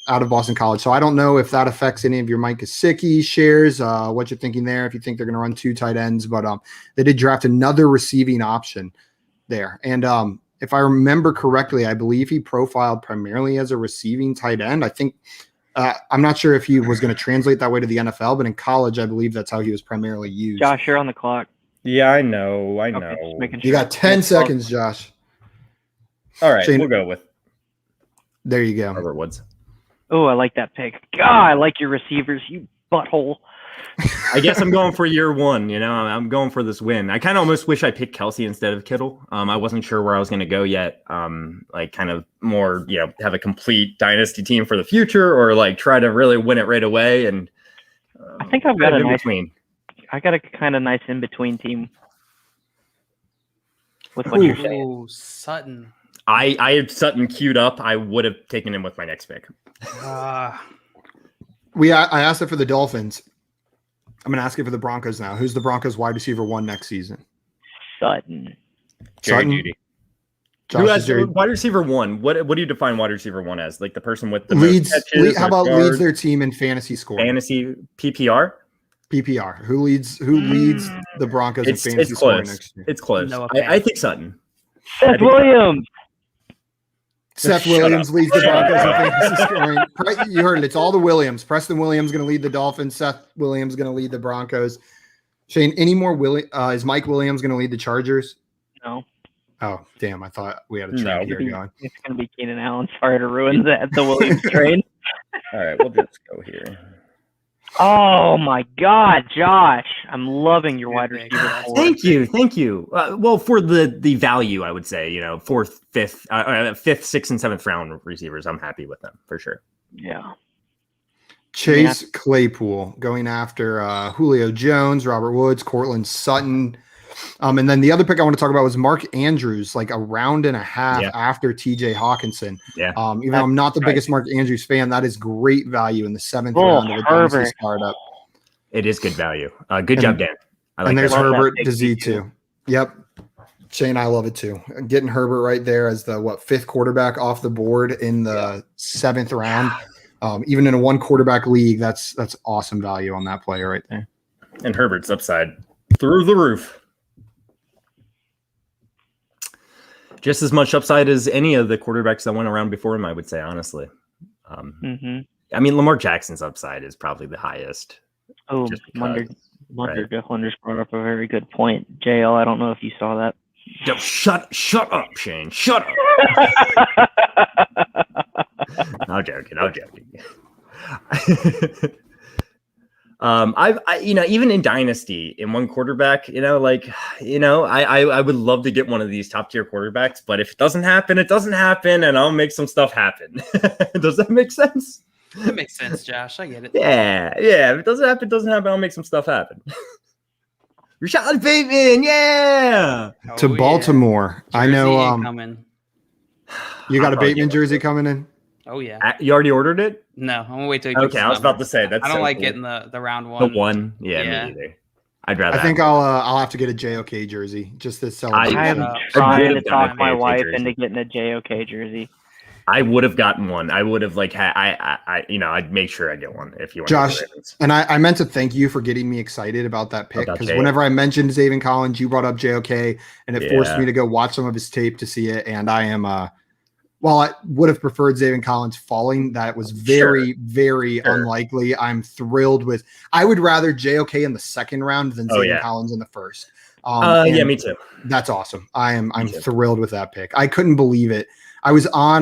out of Boston College. So I don't know if that affects any of your Mike Gesicki shares, what you're thinking there, if you think they're going to run 2 tight ends. But they did draft another receiving option there. And if I remember correctly, I believe he profiled primarily as a receiving tight end. I think I'm not sure if he was going to translate that way to the NFL, but in college, I believe that's how he was primarily used. Josh, you're on the clock. Yeah, I know. Okay, just making You sure. got 10 seconds, Josh. All right, Shane- we'll go with There you go. Robert Woods. Oh, I like that pick. God, I like your receivers, you butthole. I guess I'm going for year one. I'm going for this win. I kind of almost wish I picked Kelsey instead of Kittle. I wasn't sure where I was going to go yet. Like kind of more, have a complete dynasty team for the future, or like try to really win it right away. And I think I've got a nice. between. I got a kind of nice in between team. With what you're saying. Ooh, Sutton. I had Sutton queued up. I would have taken him with my next pick. I asked it for the Dolphins. I'm going to ask it for the Broncos now. Who's the Broncos wide receiver 1 next season? Sutton. Jerry Sutton? Jeudy. Josh Who is has Jerry. wide receiver 1? What do you define wide receiver 1 as? Like the person with the Leads. most catches, How about yards, leads their team in fantasy scoring? fantasy PPR? PPR. Who leads the Broncos in fantasy It's scoring close. next year? It's close. Noah I think Sutton. Seth Williams. Seth Shut Williams up. leads the Broncos in fantasy scoring. You heard it. It's all the Williams. Preston Williams going to lead the Dolphins. Seth Williams going to lead the Broncos. Shane, any more is Mike Williams going to lead the Chargers? No. Oh, damn. I thought we had a trade No. here going. It's going to be Keenan Allen. Sorry to ruin the Williams train. All right, we'll just go here. Oh, my God, Josh. I'm loving your wide receiver. core. Thank you. Well, for the value, I would say, fourth, fifth, 6th, and 7th round receivers, I'm happy with them for sure. Yeah. Chase Claypool going after Julio Jones, Robert Woods, Cortland Sutton. And then the other pick I want to talk about was Mark Andrews, like a round and a half after TJ Hawkinson. Yeah. Even though I'm not the biggest Mark Andrews fan, that is great value in the 7th round of a Dynasty startup. It is good value. Good job, Dan. I like And there's that. Herbert to Z2. Yep. Shane, I love it too. Getting Herbert right there as the 5th quarterback off the board in the 7th round. Even in a 1 quarterback league, that's awesome value on that player right there. And Herbert's upside through the roof. Just as much upside as any of the quarterbacks that went around before him, I would say, honestly. I mean, Lamar Jackson's upside is probably the highest. Oh, Munder Hunter's brought up a very good point. JL, I don't know if you saw that. Yo, shut up, Shane. Shut up. I'm joking. Even in Dynasty, in 1 quarterback, I would love to get one of these top tier quarterbacks, but if it doesn't happen, it doesn't happen, and I'll make some stuff happen. Does that make sense? That makes sense, Josh. I get it. Yeah. If it doesn't happen, I'll make some stuff happen. Rashad Bateman, yeah. To Baltimore. Yeah. I know Jersey coming. you got a Bateman jersey coming in. Oh yeah. You already ordered it? No, I'm gonna wait till. Okay, I was about to say that's. I don't so like cool. getting the round 1. The 1. Yeah, me either. I'd rather. I think I'll have to get a JOK jersey just to celebrate. I'm I trying to would've talk done a my JOK wife jersey. into getting a JOK jersey. I would have gotten one. I would have I'd make sure I get one if you want. Josh, and I meant to thank you for getting me excited about that pick, because Jay. whenever I mentioned Zaven Collins, you brought up JOK, and it forced me to go watch some of his tape to see it. And I am, while I would have preferred Zaven Collins falling, that was very, very unlikely. I'm thrilled with. I would rather JOK in the 2nd round than Zaven Collins in the 1st. Yeah, me too. That's awesome. I'm thrilled with that pick. I couldn't believe it. I was on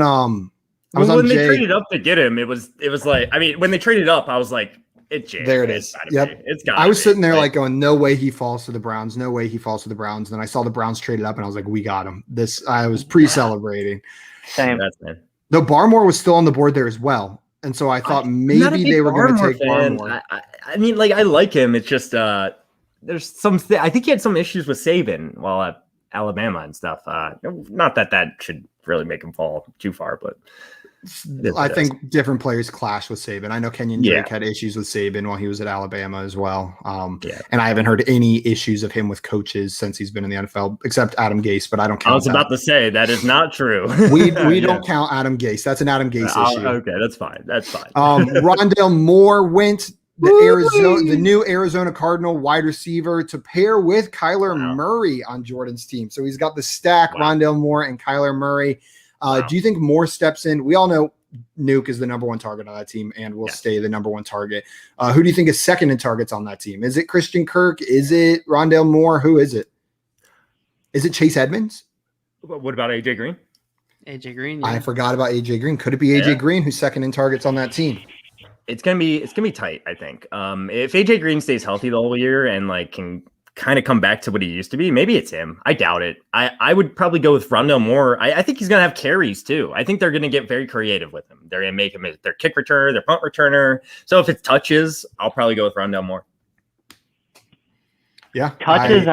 when they Jay. traded up to get him, it was like, I mean, when they traded up, I was like, it's Jay. There it is. Yep. It's got. I was sitting there like going, no way he falls to the Browns. No way he falls to the Browns. And then I saw the Browns traded up, and I was like, we got him. I was pre-celebrating. Same. That's man. Though Barmore was still on the board there as well. And so I thought maybe they were going to take Barmore. I mean, like, I like him. It's just there's some. I think he had some issues with Saban while at Alabama and stuff. Not that should really make him fall too far, but I think different players clash with Saban. I know Kenyon Drake had issues with Saban while he was at Alabama as well. And I haven't heard any issues of him with coaches since he's been in the NFL, except Adam Gase, but I don't count I was about to say that is not true. We don't count Adam Gase. That's an Adam Gase issue. Okay, that's fine. Rondale Moore went the new Arizona Cardinal wide receiver to pair with Kyler Murray on Jordan's team. So he's got the stack, Rondale Moore and Kyler Murray. Do you think Moore steps in? We all know Nuke is the number one target on that team and will stay the number one target. Who do you think is second in targets on that team? Is it Christian Kirk? Is it Rondale Moore? Who is it? Is it Chase Edmonds? What about AJ Green? AJ Green. I forgot about AJ Green. Could it be AJ Green who's second in targets on that team? It's gonna be tight, I think. If AJ Green stays healthy the whole year and like can kind of come back to what he used to be, maybe it's him. I doubt it. I would probably go with Rondale Moore. I think he's gonna have carries too. I think they're gonna get very creative with him. They're gonna make him their kick returner, their punt returner. So if it's touches, I'll probably go with Rondale Moore. Yeah, touches.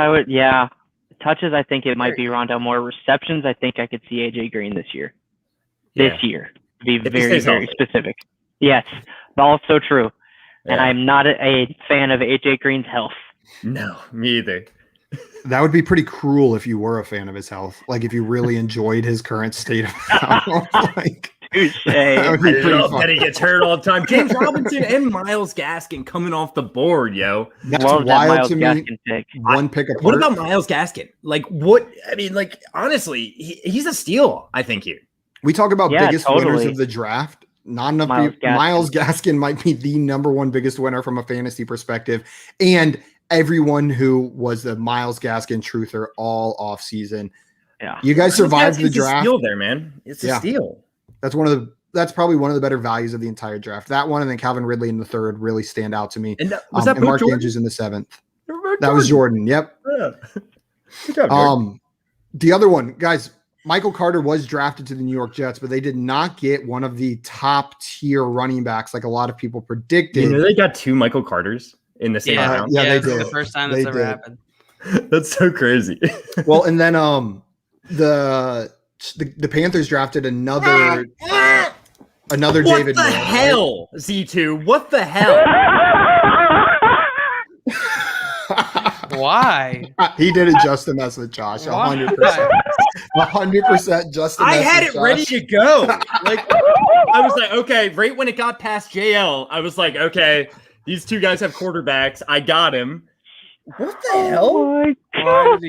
Touches. I think it might be Rondale Moore. Receptions. I think I could see AJ Green this year. This year, to be very specific. Yes, also true. And I'm not a fan of AJ Green's health. No, me either. That would be pretty cruel if you were a fan of his health. Like if you really enjoyed his current state of health. I love that he gets hurt all the time. James Robinson and Myles Gaskin coming off the board, yo. That's wild to me. One pick apart. What about Myles Gaskin? Like what? I mean, like honestly, he's a steal. I think here. We talk about biggest winners of the draft. Not enough. Myles Gaskin might be the number one biggest winner from a fantasy perspective, and everyone who was the Myles Gaskin truther all off season. Yeah, you guys survived the draft. A steal there, man. It's a steal. That's probably one of the better values of the entire draft. That one and then Calvin Ridley in the third really stand out to me. And was that and Mark Jordan? Andrews in the seventh. That was Jordan. Yep. Yeah. Good job, Jordan. The other one, guys. Michael Carter was drafted to the New York Jets, but they did not get one of the top tier running backs like a lot of people predicted. You know, they got two Michael Carters in the same round. Yeah, they did. The first time that's ever happened. That's so crazy. Well, and then the Panthers drafted another David. What the hell, right? Z2? What the hell? Why? He did it just to mess with Josh. 100%. 100% just to mess I had with it Josh. ready to go. Like I was like, okay, right when it got past JL, I was like, okay, these two guys have quarterbacks. I got him. What the hell? Oh my God,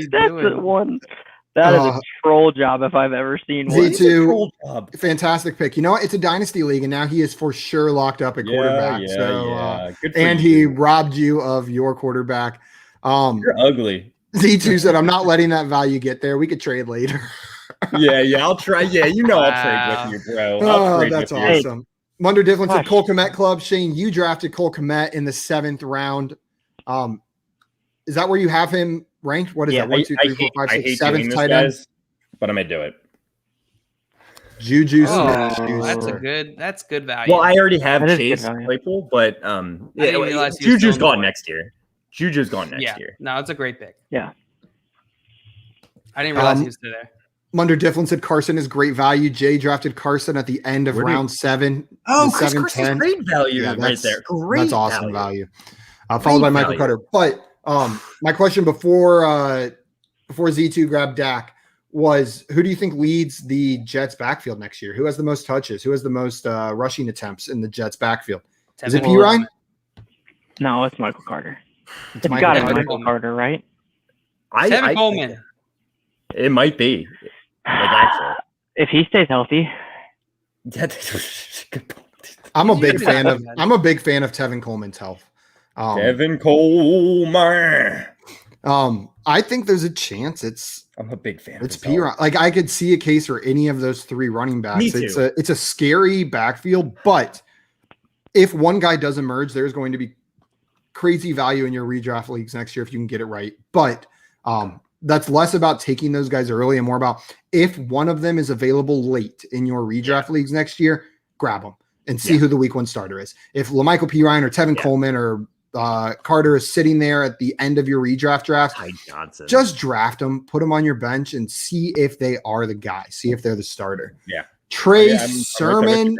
that is a troll job if I've ever seen one. Z2, fantastic pick. You know what? It's a dynasty league, and now he is for sure locked up at quarterback. And he robbed you of your quarterback. You're ugly. Z2 said, I'm not letting that value get there. We could trade later. I'll try. Yeah, I'll trade with you, bro. That's awesome. Munder Difflin said Cole Kmet Club. Shane, you drafted Cole Kmet in the 7th round. Is that where you have him ranked? What is that? 1, 2, 3, 4, 5, 6, 7th tight end? But I'm going to do it. Juju. That's good value. Well, I already have Chase Claypool, but Juju's gone next year. Juju's gone next year. No, it's a great pick. Yeah. I didn't realize he was still there. Munder Difflin said Carson is great value. Jay drafted Carson at the end of round 7. Oh, Chris Carson's great value right there. Great. That's awesome value. Followed by Michael Carter. But my question before Z2 grabbed Dak was, who do you think leads the Jets backfield next year? Who has the most touches? Who has the most rushing attempts in the Jets backfield? Is it P. Ryan? No, it's Michael Carter. It's got to be Michael Carter, right? Tevin Coleman. It might be. If he stays healthy. I'm a big fan of Tevin Coleman's health. Tevin Coleman. I think there's a chance I'm a big fan. It's P. Like I could see a case for any of those 3 running backs. Me too. It's a scary backfield, but if one guy does emerge, there's going to be crazy value in your redraft leagues next year if you can get it right. But that's less about taking those guys early and more about if one of them is available late in your redraft leagues next year, grab them and see who the week 1 starter is. If LaMichael P. Ryan or Tevin Coleman or Carter is sitting there at the end of your redraft draft, just draft them, put them on your bench and see if they are the guy, see if they're the starter. Yeah. Trey I'm with Sermon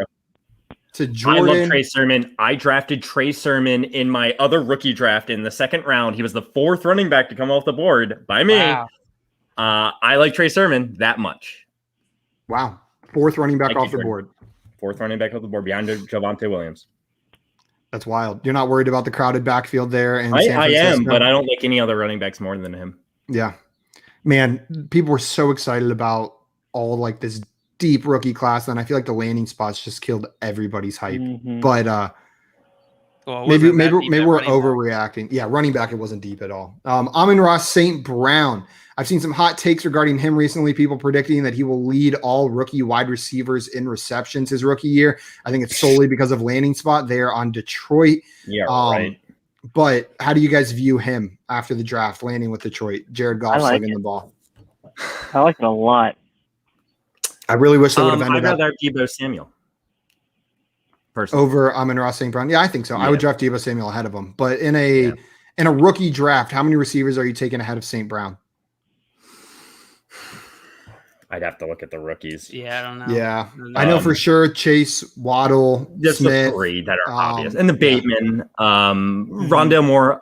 to Jordan. I love Trey Sermon. I drafted Trey Sermon in my other rookie draft in the second round. He was the 4th running back to come off the board by me. Wow. I like Trey Sermon that much. Wow. 4th running back off the board. 4th running back off the board behind Javonte Williams. That's wild. You're not worried about the crowded backfield there? And I am, but I don't like any other running backs more than him. Yeah. Man, people were so excited about all like this deep rookie class, and I feel like the landing spots just killed everybody's hype. Mhm. But Well, maybe wasn't that deep we're at running back. overreacting. Yeah, running back, it wasn't deep at all. Amon-Ra St. Brown. I've seen some hot takes regarding him recently. People predicting that he will lead all rookie wide receivers in receptions his rookie year. I think it's solely because of landing spot there on Detroit. Yeah, right. But how do you guys view him after the draft, landing with Detroit? Jared Goff I like slugging it. the ball. I like it a lot. I really wish they would have I'd ended up rather have Deebo Samuel. Personally. over Amon-Ra St. Brown. Yeah, I think so. I would Yeah. draft Deebo Samuel ahead of him. But in a rookie draft, how many receivers are you taking ahead of St. Brown? I'd have to look at the rookies. Yeah, I don't know. Yeah, I know for sure Chase, Waddle, Just Smith. the 3 that are um, obvious. And the Bateman, Rondell Moore,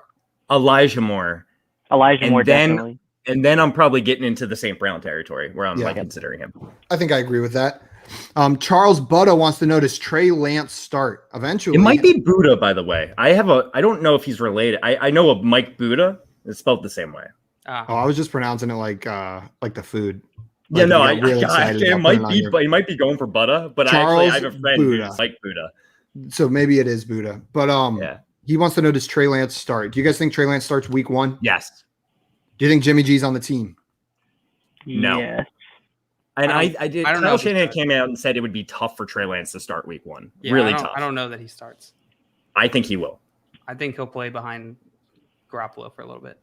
Elijah Moore. Elijah And Moore, then- definitely. And then I'm probably getting into the St. Brown territory where I'm Yeah. like considering him. I think I agree with that. Charles Butta wants to know, does Trey Lance start eventually? It might be Buddha, by the way. I don't know if he's related. I know of Mike Buddha. It's spelled the same way. Oh, I was just pronouncing it like the food. Yeah, Like, no, you get really excited it about might putting be, it on but he might be going for Buddha. But Charles I have a friend Buddha. who's like Buddha. So maybe it is Buddha. But Yeah. he wants to know, does Trey Lance start? Do you guys think Trey Lance starts week 1? Yes. Do you think Jimmy G's on the team? No. Yes. And I I did. I don't know Kyle if he Shanahan starts. came out and said it would be tough for Trey Lance to start week 1. Yeah, Really I tough. don't know that he starts. I think he will. I think he'll play behind Garoppolo for a little bit.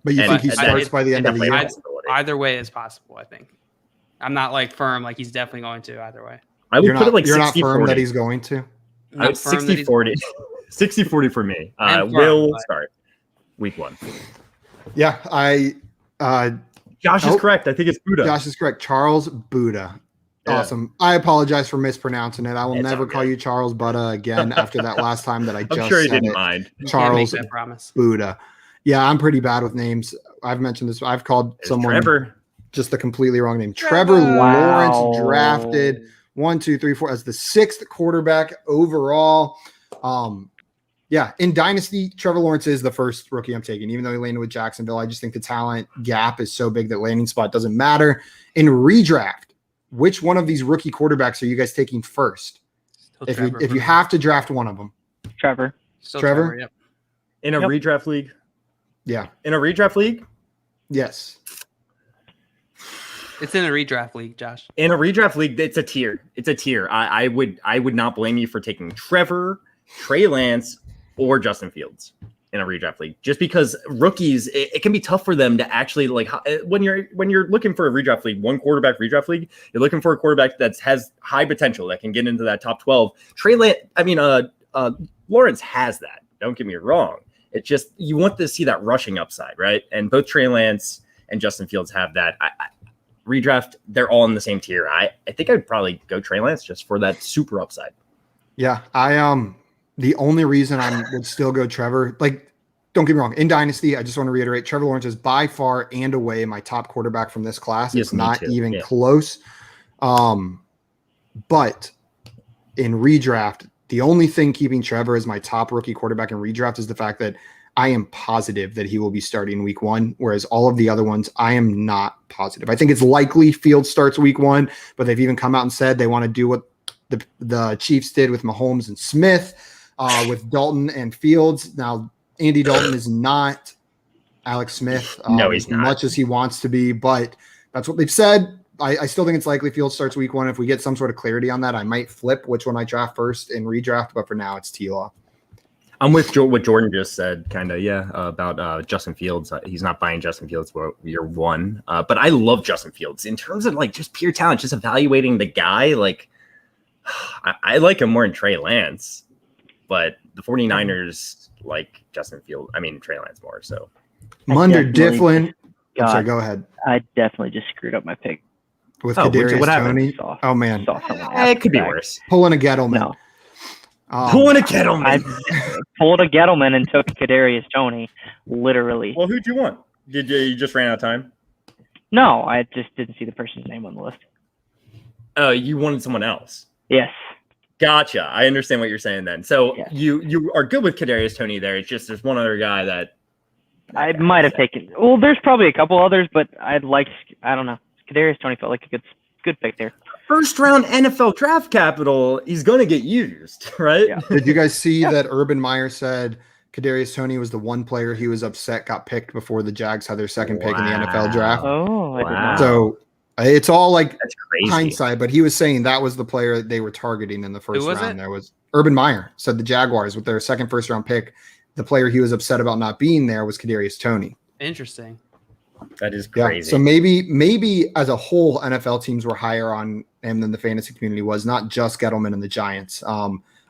But you And- think he and starts by the end of the definitely year? a possibility. Either way is possible, I think. I'm not like firm, like he's definitely going to either way. I would You're put not, it like you're not 60-40. firm that he's going to? I'm not firm that he's- 60-40. 60-40 for me. I'm firm, Will but- start week 1. Yeah, Josh is correct. I think it's Buddha. Josh is correct. Charles Buddha. Yeah. Awesome. I apologize for mispronouncing it. I will It's never all call good. you Charles Buddha again after that last time that I just I'm sure he said didn't it. mind. You can't Charles make that promise. Buddha. Yeah, I'm pretty bad with names. I've mentioned this. I've called It's someone Trevor. just the completely wrong name. Trevor Wow. Lawrence drafted 1, 2, 3, 4 as the 6th quarterback overall. Yeah, in Dynasty, Trevor Lawrence is the first rookie I'm taking, even though he landed with Jacksonville. I just think the talent gap is so big that landing spot doesn't matter. In redraft, which one of these rookie quarterbacks are you guys taking first? Still If Trevor you for me. have to draft one of them. Trevor. Still Trevor? Yep. In a Yep. redraft league? Yeah. In a redraft league? Yes. It's in a redraft league, Josh. In a redraft league, it's a tier. It's a tier. I would not blame you for taking Trevor, Trey Lance, or Justin Fields in a redraft league, just because rookies, it can be tough for them to actually like when you're looking for a redraft league, 1 quarterback redraft league, you're looking for a quarterback that has high potential that can get into that top 12. Lawrence has that. Don't get me wrong. It's just you want to see that rushing upside, right? And both Trey Lance and Justin Fields have that. Redraft, they're all in the same tier. I think I'd probably go Trey Lance just for that super upside. Yeah. The only reason I would still go Trevor, like, don't get me wrong, in Dynasty, I just want to reiterate, Trevor Lawrence is by far and away my top quarterback from this class. Yes, It's me not too. even Yeah. close. But in redraft, the only thing keeping Trevor as my top rookie quarterback in redraft is the fact that I am positive that he will be starting week 1, whereas all of the other ones, I am not positive. I think it's likely Fields starts week 1, but they've even come out and said they want to do what the Chiefs did with Mahomes and Smith, with Dalton and Fields. Now, Andy Dalton is not Alex Smith No, he's as not. much as he wants to be, but that's what they've said. I still think it's likely Fields starts week 1. If we get some sort of clarity on that, I might flip which one I draft first in redraft, but for now, it's T-Law. I'm with what Jordan just said, kind of, about Justin Fields. He's not buying Justin Fields for year 1. But I love Justin Fields in terms of like just pure talent, just evaluating the guy. Like, I like him more than Trey Lance, but the 49ers like Trey Lance more. So Munder definitely Difflin. I'm God, sorry, go ahead. I definitely just screwed up my pick. with Oh, Kadarius what happened? Toney. Oh man, It could be worse. pulling a Gettleman. No. Pulling a Gettleman. I pulled a Gettleman and took Kadarius Toney, literally. Well, who'd you want? Did you just ran out of time? No, I just didn't see the person's name on the list. Oh, you wanted someone else. Yes. Gotcha. I understand what you're saying then. So Yeah. you are good with Kadarius Toney there. It's just there's one other guy that I might have taken. Well, there's probably a couple others, but I don't know. Kadarius Toney felt like a good pick there. first round NFL draft capital. He's going to get used, right? Yeah. Did you guys see that Urban Meyer said Kadarius Toney was the one player he was upset got picked before the Jags had their second pick in the NFL draft? Oh, I did not. So it's all like That's crazy. hindsight, but he was saying that was the player that they were targeting in the first was round. it? There was Urban Meyer said the Jaguars with their second first round pick, the player he was upset about not being there was Kadarius Toney. Interesting. That is Yeah. crazy. So maybe as a whole, NFL teams were higher on him than the fantasy community was, not just Gettleman and the Giants.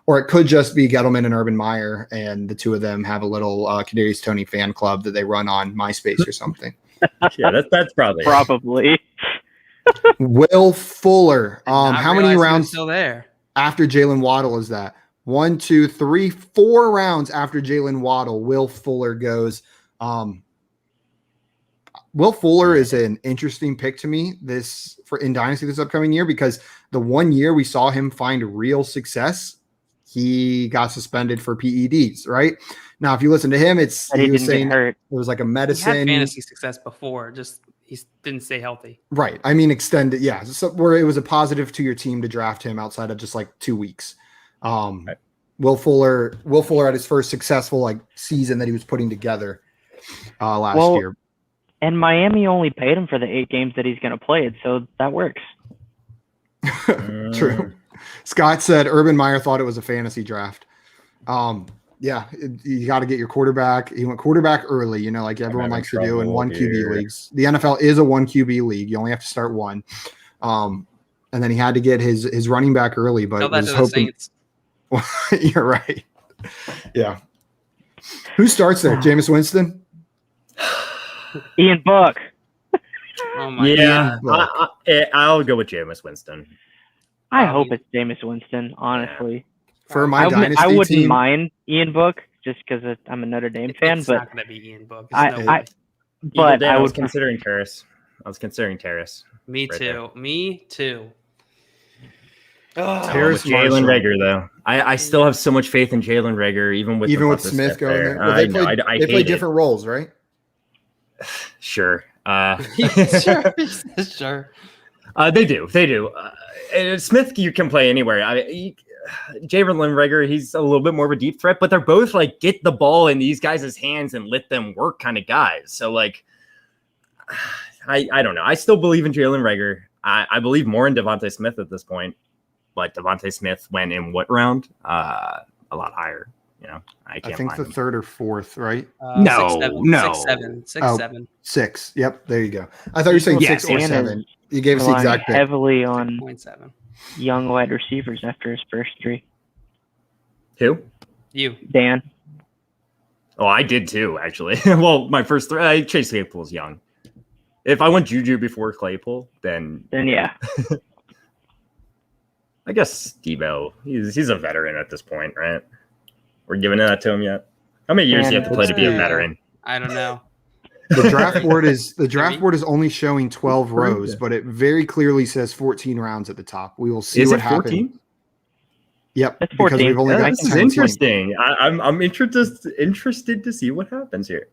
Or it could just be Gettleman and Urban Meyer, and the two of them have a little Kadarius Toney fan club that they run on MySpace or something. Yeah, that's probably it. Probably. Will Fuller. Not How many realize he was rounds still there? after Jalen Waddle is that? 1, 2, 3, 4 rounds after Jalen Waddle, Will Fuller goes. Will Fuller is an interesting pick to me in Dynasty this upcoming year, because the 1 year we saw him find real success, he got suspended for PEDs, right? Now, if you listen to him, But he he was didn't saying get hurt. it was like a He had medicine. fantasy success before, just he didn't stay healthy. Right. I mean, extended. Yeah. So where it was a positive to your team to draft him outside of just like 2 weeks. Right. Will Fuller had his first successful season that he was putting together last year. And Miami only paid him for the 8 games that he's going to play it, so that works. True. Scott said Urban Meyer thought it was a fantasy draft. Yeah, you got to get your quarterback. He went quarterback early, like everyone likes to do in 1 QB leagues. The NFL is a 1 QB league. You only have to start one. And then he had to get his running back early, but Tell that was to the hoping. Saints. You're right. Yeah. Who starts there? Jameis Winston? Ian Book. Oh my Yeah, god. I'll go with Jameis Winston. I hope it's Jameis Winston, honestly. For my I dynasty wouldn't team, mind Ian Book just because I'm a Notre Dame fan, It's but not going to be Ian Book. There's no way. I was would considering Terrace. Me right too. Me too. Terrace With Jalen Marshall. Rager, though. I still have so much faith in Jalen Rager, even with Smith going there. Well, I they know. played, I they hate played it. different roles, right? Sure. Sure. Sure. They do. And Smith, you can play anywhere. Jalen Rager, he's a little bit more of a deep threat, but they're both get the ball in these guys' hands and let them work kind of guys. So I don't know. I still believe in Jalen Rager. I believe more in Devontae Smith at this point, but Devontae Smith went in what round? A lot higher. I think the 3rd or 4th, right? No. 6-7. 6. Yep, there you go. I thought you were saying 6 or 7. You gave us the relying exact pick. heavily on 0.7. young wide receivers after his first 3. Who? You. Dan. Oh, I did too, actually. Well, my first 3, Chase Claypool's young. If I went Juju before Claypool, then Yeah. I guess Debo. He's a veteran at this point, right? We're giving that to him yet? How many years do you have to play to be a veteran? I don't know. The draft board is only showing 12 rows, but it very clearly says 14 rounds at the top. We will see what happens. 14? Yep, That's because 14. we've only got This is 17. interesting. I'm interested to see what happens here.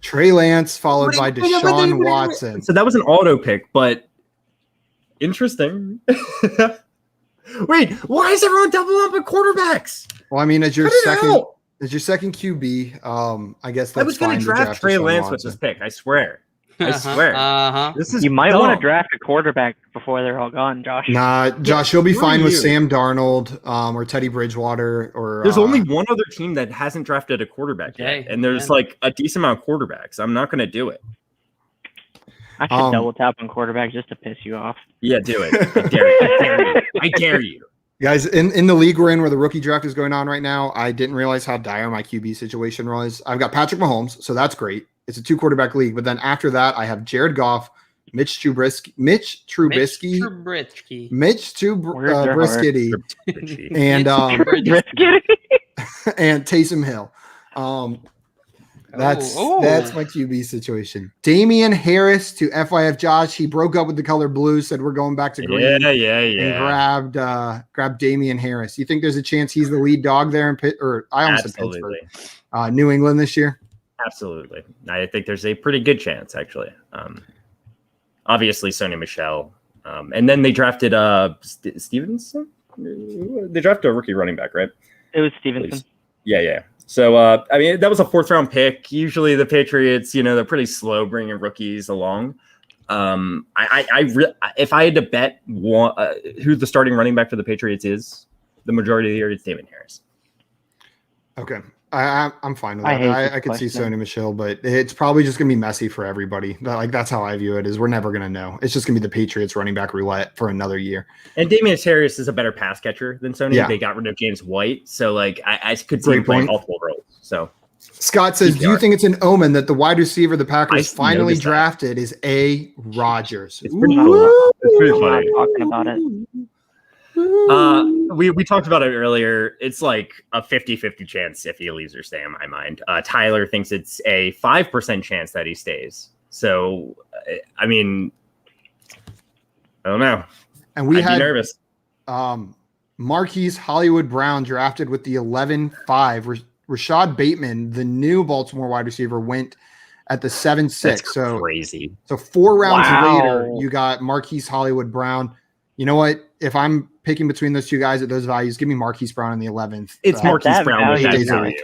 Trey Lance followed by Deshaun Watson. So that was an auto pick, but interesting. Wait, why is everyone doubling up at quarterbacks? Well, I mean, as your Cut it second QB, I guess that's I was going fine to draft Trey Deshaun Lance with Watson. this pick. I swear. This is You might dumb. want to draft a quarterback before they're all gone, Josh. Nah, Josh, you'll be who fine are with you? Sam Darnold or Teddy Bridgewater. Or There's only one other team that hasn't drafted a quarterback yet, Okay, and there's a decent amount of quarterbacks. I'm not going to do it. I should double tap on quarterback just to piss you off. Yeah, do it. I dare you. I dare you. Guys, in the league we're in where the rookie draft is going on right now, I didn't realize how dire my QB situation was. I've got Patrick Mahomes, so that's great. It's a 2 quarterback league. But then after that, I have Jared Goff, Mitch Trubisky, and and Taysom Hill. That's my QB situation. Damian Harris to FYF Josh. He broke up with the color blue, said we're going back to green. And grabbed Damian Harris. You think there's a chance he's the lead dog there in Pittsburgh, New England this year? Absolutely. I think there's a pretty good chance, actually. Obviously, Sony Michel. And then they drafted Stevenson? They drafted a rookie running back, right? It was Stevenson. Yeah. So, that was a 4th-round pick. Usually the Patriots, they're pretty slow bringing rookies along. If I had to bet who the starting running back for the Patriots is, the majority of the year, it's Damian Harris. Okay. I'm fine with that. I could see Sony Michel, but it's probably just going to be messy for everybody. That's how I view it, is we're never going to know. It's just going to be the Patriots running back roulette for another year. And Damian Harris is a better pass catcher than Sony. Yeah. They got rid of James White. So, I could see him playing multiple roles. So, Scott says, do you think it's an omen that the wide receiver the Packers finally drafted is A. Rodgers? It's pretty cool. It's pretty funny. Talking about it. We talked about it earlier. It's like a 50-50 chance if he leaves or stay, in my mind. Tyler thinks it's a 5% chance that he stays. So, I don't know. And I'd be nervous. Marquise Hollywood Brown drafted with the 11-5. Rashad Bateman, the new Baltimore wide receiver, went at the 7-6. That's crazy. So 4 rounds later, you got Marquise Hollywood Brown. You know what? If I'm picking between those two guys at those values, give me Marquise Brown in the 11th. It's Marquise Brown with that value.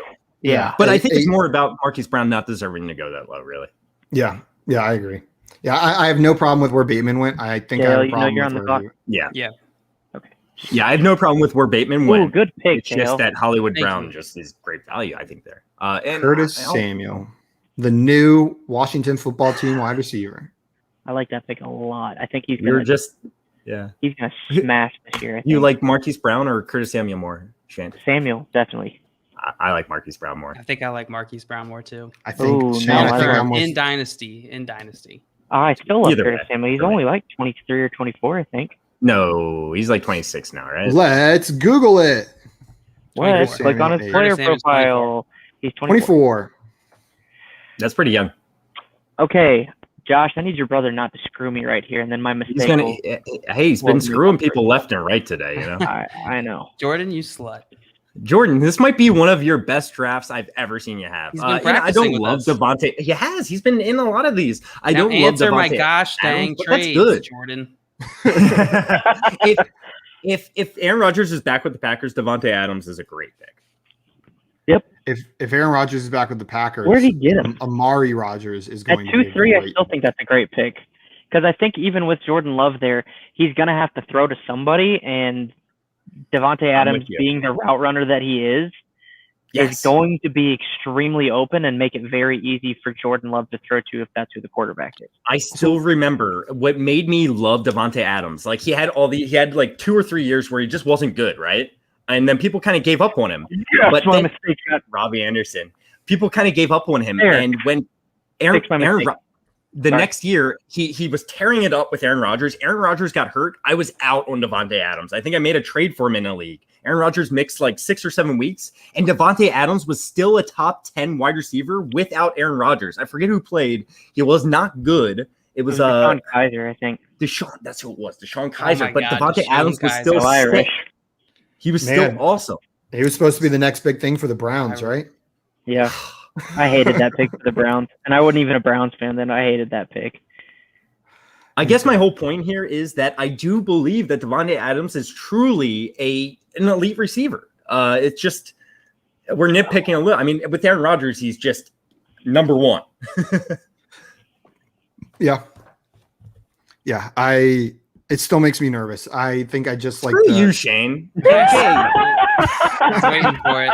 Yeah. But I think it's more about Marquise Brown not deserving to go that low, really. Yeah, I agree. Yeah, I have no problem with where Bateman went. I think I have a problem you're on the clock. Yeah. Okay. Yeah, I have no problem with where Bateman went. Ooh, good pick, It's just that Hollywood Brown just is great value, I think, there. And Curtis Samuel, the new Washington football team wide receiver. I like that pick a lot. I think he's going to smash this year. You like Marquise Brown or Curtis Samuel more, Shane? Samuel, definitely. I like Marquise Brown more. I think I like Marquise Brown more too. I think in Dynasty. I still love Curtis Samuel. He's only like 23 or 24, I think. No, he's like 26 now, right? Let's Google it. What? Click on his player profile. He's 24. That's pretty young. Okay, Josh, I need your brother not to screw me right here, and then my mistake. He's been screwing people left and right today. I know. Jordan, you slut. Jordan, this might be one of your best drafts I've ever seen you have. He's been practicing I don't love Devontae. He has. He's been in a lot of these. I don't love answer Devontae my gosh dang trades, that's good. Jordan. If Aaron Rodgers is back with the Packers, Devontae Adams is a great pick. Yep. If Aaron Rodgers is back with the Packers, where did he get him? Amari Rodgers is going at 2-3. I still think that's a great pick, because I think even with Jordan Love there, he's going to have to throw to somebody, and Devontae Adams, being the route runner that he is going to be extremely open and make it very easy for Jordan Love to throw to if that's who the quarterback is. I still remember what made me love Devontae Adams. Like he had like 2 or 3 years where he just wasn't good, right? And then people kind of gave up on him. But then Robbie Anderson, people kind of gave up on him. And when next year, he was tearing it up with Aaron Rodgers. Aaron Rodgers got hurt. I was out on Devontae Adams. I think I made a trade for him in a league. Aaron Rodgers mixed like 6 or 7 weeks, and Devontae Adams was still a top 10 wide receiver without Aaron Rodgers. I forget who played. He was not good. It was DeShone Kizer, I think. That's who it was. DeShone Kizer. But Devontae Adams was still Irish. He was still awesome. He was supposed to be the next big thing for the Browns, right? Yeah. I hated that pick for the Browns. And I wasn't even a Browns fan then. I hated that pick. I guess my whole point here is that I do believe that Devontae Adams is truly an elite receiver. It's just we're nitpicking a little. I mean, with Aaron Rodgers, he's just number one. Yeah. It still makes me nervous. I think I just like you, Shane. I was waiting for it.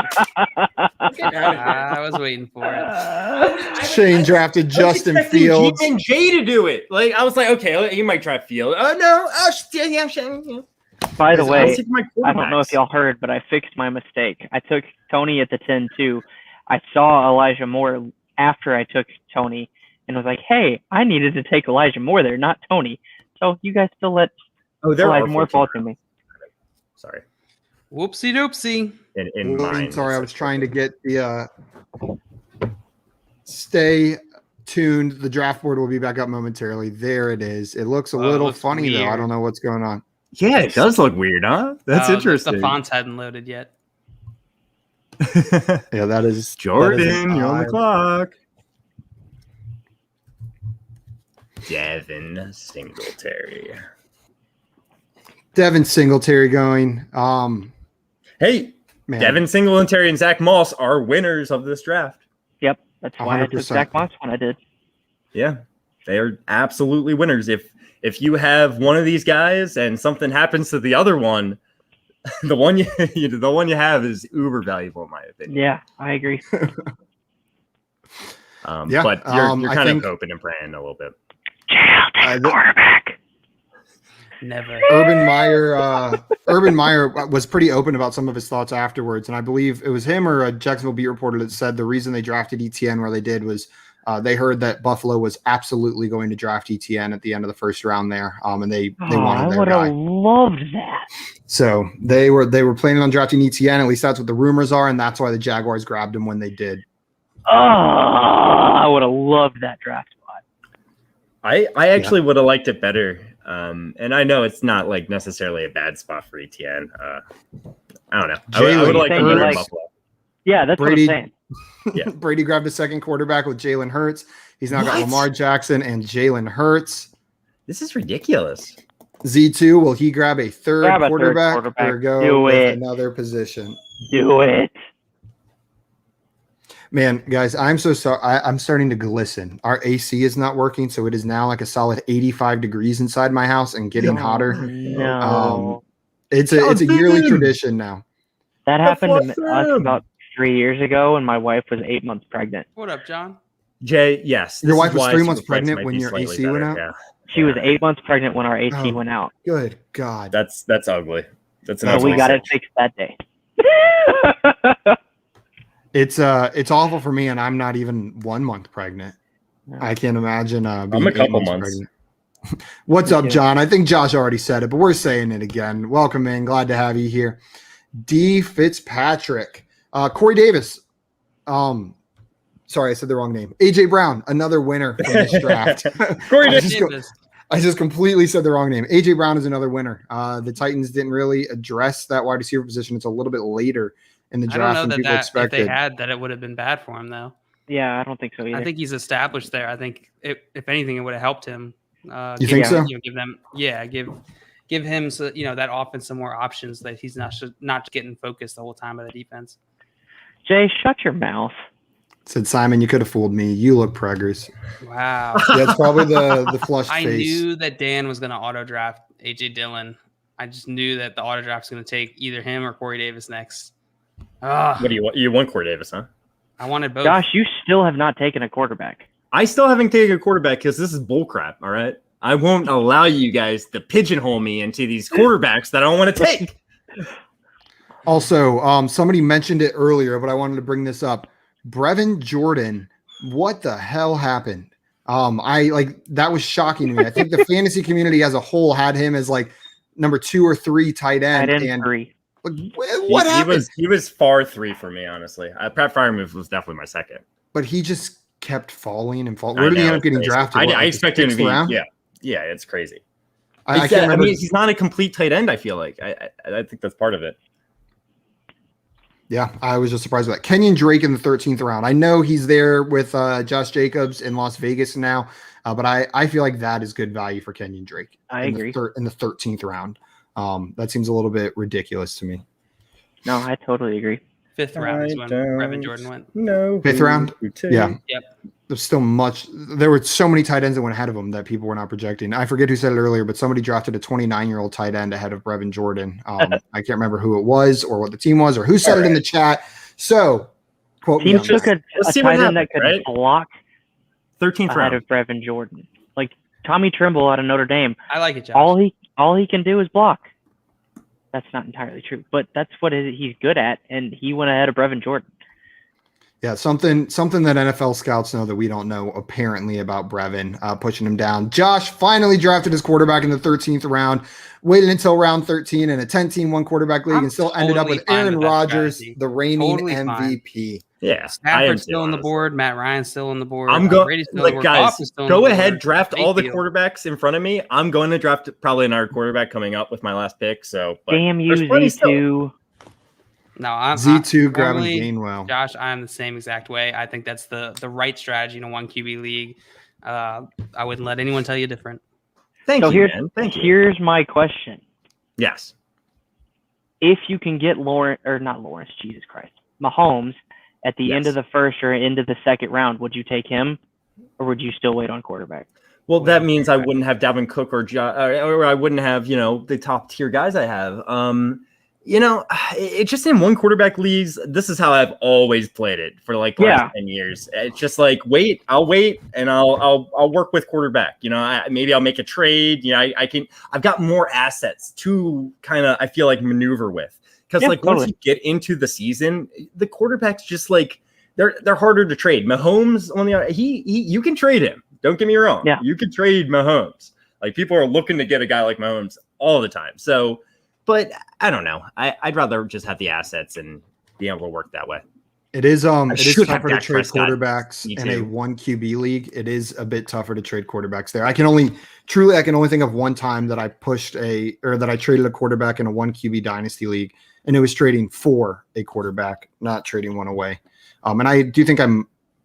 I was waiting for it. Shane drafted Justin Fields and Jay to do it. Like I was like, okay, he might try Field. Oh no! Yeah, Shane. Yeah. By the way, I don't know if y'all heard, but I fixed my mistake. I took Tony at the 10-2. I saw Elijah Moore after I took Tony, and was like, "Hey, I needed to take Elijah Moore there, not Tony." So you guys still let Elijah Moore fall to me. Sorry. Whoopsie doopsie. In mine. Sorry, I was trying to get the stay tuned. The draft board will be back up momentarily. There it is. It looks a little funny though. I don't know what's going on. Yeah, it does look weird, huh? That's interesting. The fonts hadn't loaded yet. Yeah, that is Jordan. You're on the clock. Devin Singletary. Devin Singletary going. Hey, man. Devin Singletary and Zach Moss are winners of this draft. Yep, that's why 100%. I took Zach Moss when I did. Yeah, they are absolutely winners. If you have one of these guys and something happens to the other one, the one you have is uber valuable in my opinion. Yeah, I agree. But you're kind of hoping and praying a little bit. Quarterback. Never. Urban Meyer was pretty open about some of his thoughts afterwards, and I believe it was him or a Jacksonville beat reporter that said the reason they drafted ETN where they did was they heard that Buffalo was absolutely going to draft ETN at the end of the first round there, and they wanted their guy. I would have loved that. So they were planning on drafting ETN. At least that's what the rumors are, and that's why the Jaguars grabbed him when they did. Oh, I would have loved that draft spot. I actually would have liked it better. And I know it's not like necessarily a bad spot for ETN. I don't know. I would like to learn Buffalo. Yeah, that's what I'm saying. Yeah. Brady grabbed a second quarterback with Jalen Hurts. He's now got Lamar Jackson and Jalen Hurts. This is ridiculous. Z2, will he grab a third quarterback or go with another position? Do it. Man, guys, I'm so sorry. I'm starting to glisten. Our AC is not working, so it is now like a solid 85 degrees inside my house and getting hotter. No. It's a yearly tradition now. That happened to us about 3 years ago, and my wife was 8 months pregnant. What up, John? Jay, yes. Your wife was 3 months pregnant when your AC went out? Yeah. She was 8 months pregnant when our AC went out. Good God. That's ugly. That's so we got it fixed that day. It's awful for me, and I'm not even 1 month pregnant. No. I can't imagine being I'm a couple months. What's up, John? I think Josh already said it, but we're saying it again. Welcome in. Glad to have you here. D. Fitzpatrick. Corey Davis. Sorry, I said the wrong name. AJ Brown, another winner from this draft. Corey Davis. I just completely said the wrong name. AJ Brown is another winner. The Titans didn't really address that wide receiver position. It's a little bit later in the draft than people expected. If they had that, it would have been bad for him, though. Yeah, I don't think so either. I think he's established there. I think if anything, it would have helped him. You think so? Give him that offense some more options that he's not getting focused the whole time by the defense. Jay, shut your mouth. Said Simon, you could have fooled me. You look preggers. Wow. That's probably the flushed face. I knew that Dan was going to auto draft AJ Dillon. I just knew that the auto draft was going to take either him or Corey Davis next. What do you want? You want Corey Davis, huh? I wanted both. Josh, you still have not taken a quarterback. I still haven't taken a quarterback because this is bullcrap. All right, I won't allow you guys to pigeonhole me into these quarterbacks that I don't want to take. Also, somebody mentioned it earlier, but I wanted to bring this up. Brevin Jordan, what the hell happened? That was shocking to me. I think the fantasy community as a whole had him as like number 2 or 3 tight end. Tight end 3. What happened? He was far 3 for me, honestly. Pat Freiermuth was definitely my second. But he just kept falling and falling. Where did he end up getting drafted? I expected him to be round? Yeah, it's crazy. I can't remember. I mean, he's not a complete tight end, I feel like. I think that's part of it. Yeah, I was just surprised by that. Kenyon Drake in the 13th round. I know he's there with Josh Jacobs in Las Vegas now, but I feel like that is good value for Kenyon Drake. I agree. In the 13th round. That seems a little bit ridiculous to me. No, I totally agree. 5th round is when Brevin Jordan went. No. 5th round? Yeah. Yep. There's still much. There were so many tight ends that went ahead of him that people were not projecting. I forget who said it earlier, but somebody drafted a 29-year-old tight end ahead of Brevin Jordan. I can't remember who it was or what the team was or who said it in the chat. So, quote team took a tight end that could block 13th ahead round of Brevin Jordan. Like Tommy Trimble out of Notre Dame. I like it, Josh. All he can do is block. That's not entirely true, but that's what he's good at, and he went ahead of Brevin Jordan. Yeah, something that NFL scouts know that we don't know apparently about Brevin, pushing him down. Josh finally drafted his quarterback in the 13th round, waited until round 13 in a 10-team one quarterback league, and still ended up with Aaron Rodgers, the reigning MVP. Yeah, Stafford's still on the board. Matt Ryan's still on the board. I'm going Brady's still like on the board. guys. Goff is still on Go the ahead, board. draft all the Mayfield. quarterbacks in front of me. I'm going to draft probably another quarterback coming up with my last pick. So, but Damn you, there's plenty still. Z2. No, I'm Z2 grabbing normally, Gainwell. Josh, I am the same exact way. I think that's the right strategy in a 1 QB league. I wouldn't let anyone tell you different. Thank So you, man. Thank you. here's my question. Yes. If you can get Jesus Christ, Mahomes at the end of the first or into the second round, would you take him, or would you still wait on quarterback? Well, that means I wouldn't have Dalvin Cook or I wouldn't have, the top tier guys I have. It's just in one quarterback leagues. This is how I've always played it for like the last 10 years. It's just like, I'll wait and I'll work with quarterback. Maybe I'll make a trade. I've got more assets to kind of, I feel like, maneuver with. Because once you get into the season, the quarterbacks just like they're harder to trade. Mahomes on the other, you can trade him. Don't get me wrong. Yeah. You can trade Mahomes. Like people are looking to get a guy like Mahomes all the time. So, but I don't know. I'd rather just have the assets and be able to work that way. It is tougher to trade Prescott, quarterbacks in a 1 QB league. It is a bit tougher to trade quarterbacks there. I can only think of one time that I traded a quarterback in a 1 QB dynasty league, and it was trading for a quarterback, not trading one away. And I do think I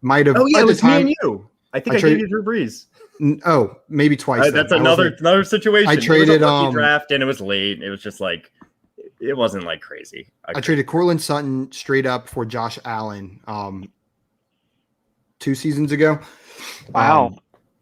might have. Oh yeah, it was me and you. I think I gave you Drew Brees. Oh, maybe twice. That's another situation. I traded draft and it was late. It was just like it wasn't like crazy. I traded Cortland Sutton straight up for Josh Allen 2 seasons ago. Wow.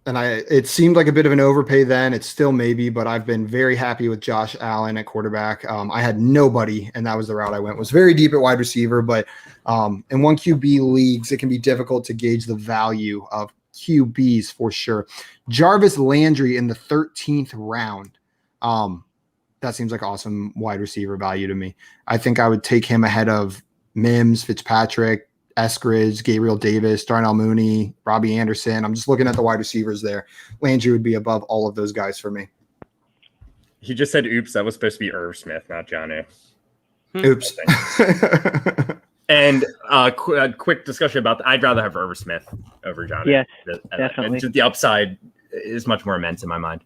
And it seemed like a bit of an overpay then. It's still maybe, but I've been very happy with Josh Allen at quarterback. I had nobody, and that was the route I went. It was very deep at wide receiver, but in 1 QB leagues, it can be difficult to gauge the value of QBs for sure. Jarvis Landry in the 13th round. That seems like awesome wide receiver value to me. I think I would take him ahead of Mims, Fitzpatrick, Eskridge, Gabriel Davis, Darnell Mooney, Robbie Anderson. I'm just looking at the wide receivers there. Landry would be above all of those guys for me. He just said, oops, that was supposed to be Irv Smith, not Johnny. Oops. And a quick discussion about that. I'd rather have Irv Smith over Johnny. Yes, definitely. And the upside is much more immense in my mind.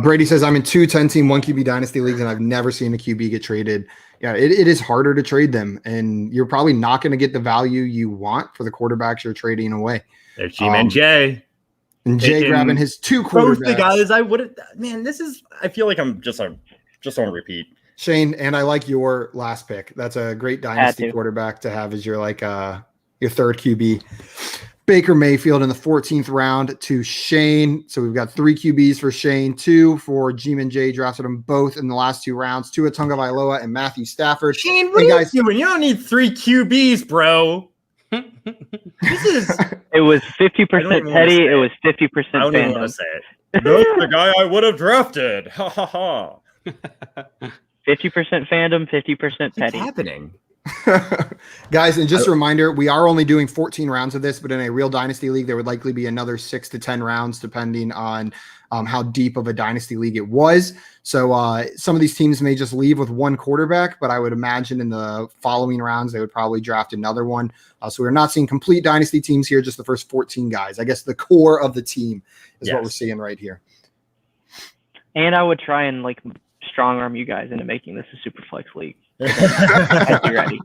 Brady says, I'm in 2 10-team 1 QB dynasty leagues, and I've never seen a QB get traded. Yeah, it is harder to trade them, and you're probably not going to get the value you want for the quarterbacks you're trading away. There's G-Man Jay. And Jay grabbing his 2 quarterbacks. Both the guys I would have. Man, I feel like I'm just on repeat. Shane, and I like your last pick. That's a great dynasty quarterback to have as your third QB. Baker Mayfield in the 14th round to Shane. So we've got 3 QBs for Shane, 2 for G-Man J. Drafted them both in the last 2 rounds. Tua Tagovailoa and Matthew Stafford. Shane, what are you doing? You don't need 3 QBs, bro. It was 50% petty. It was 50% fandom. I don't even want to say it. That's the guy I would have drafted. Ha ha ha. 50% fandom, 50% petty. What's happening? Guys, and just a reminder, we are only doing 14 rounds of this, but in a real dynasty league, there would likely be another 6 to 10 rounds, depending on how deep of a dynasty league it was. So some of these teams may just leave with 1 quarterback, but I would imagine in the following rounds, they would probably draft another one. So we're not seeing complete dynasty teams here, just the first 14 guys. I guess the core of the team is what we're seeing right here. And I would try and strong arm you guys into making this a super flex league. I'd be ready.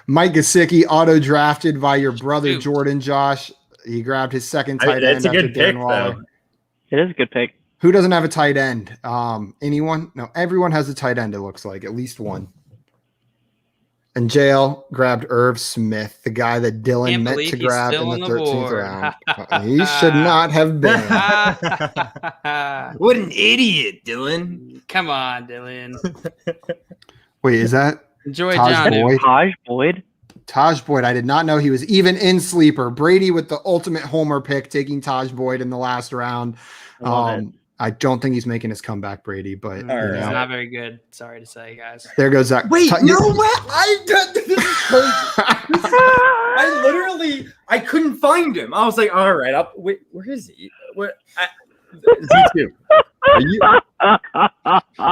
Mike Gesicki auto drafted by your brother Jordan. Josh, he grabbed his second tight end. That's a good pick, though. It is a good pick. Who doesn't have a tight end? Anyone? No, everyone has a tight end. It looks like at least one. And JL grabbed Irv Smith, the guy that Dylan meant to grab in the 13th round. He should not have been. What an idiot, Dylan. Come on, Dylan. Wait, is that Taj Boyd? Taj Boyd? Taj Boyd. I did not know he was even in Sleeper. Brady with the ultimate homer pick, taking Taj Boyd in the last round. I I don't think he's making his comeback, Brady, but He's right. not very good. Sorry to say, guys. there goes that. Wait, Ti- no, what? I couldn't find him. I was like, all right, wait, where is he? Z2. Are you?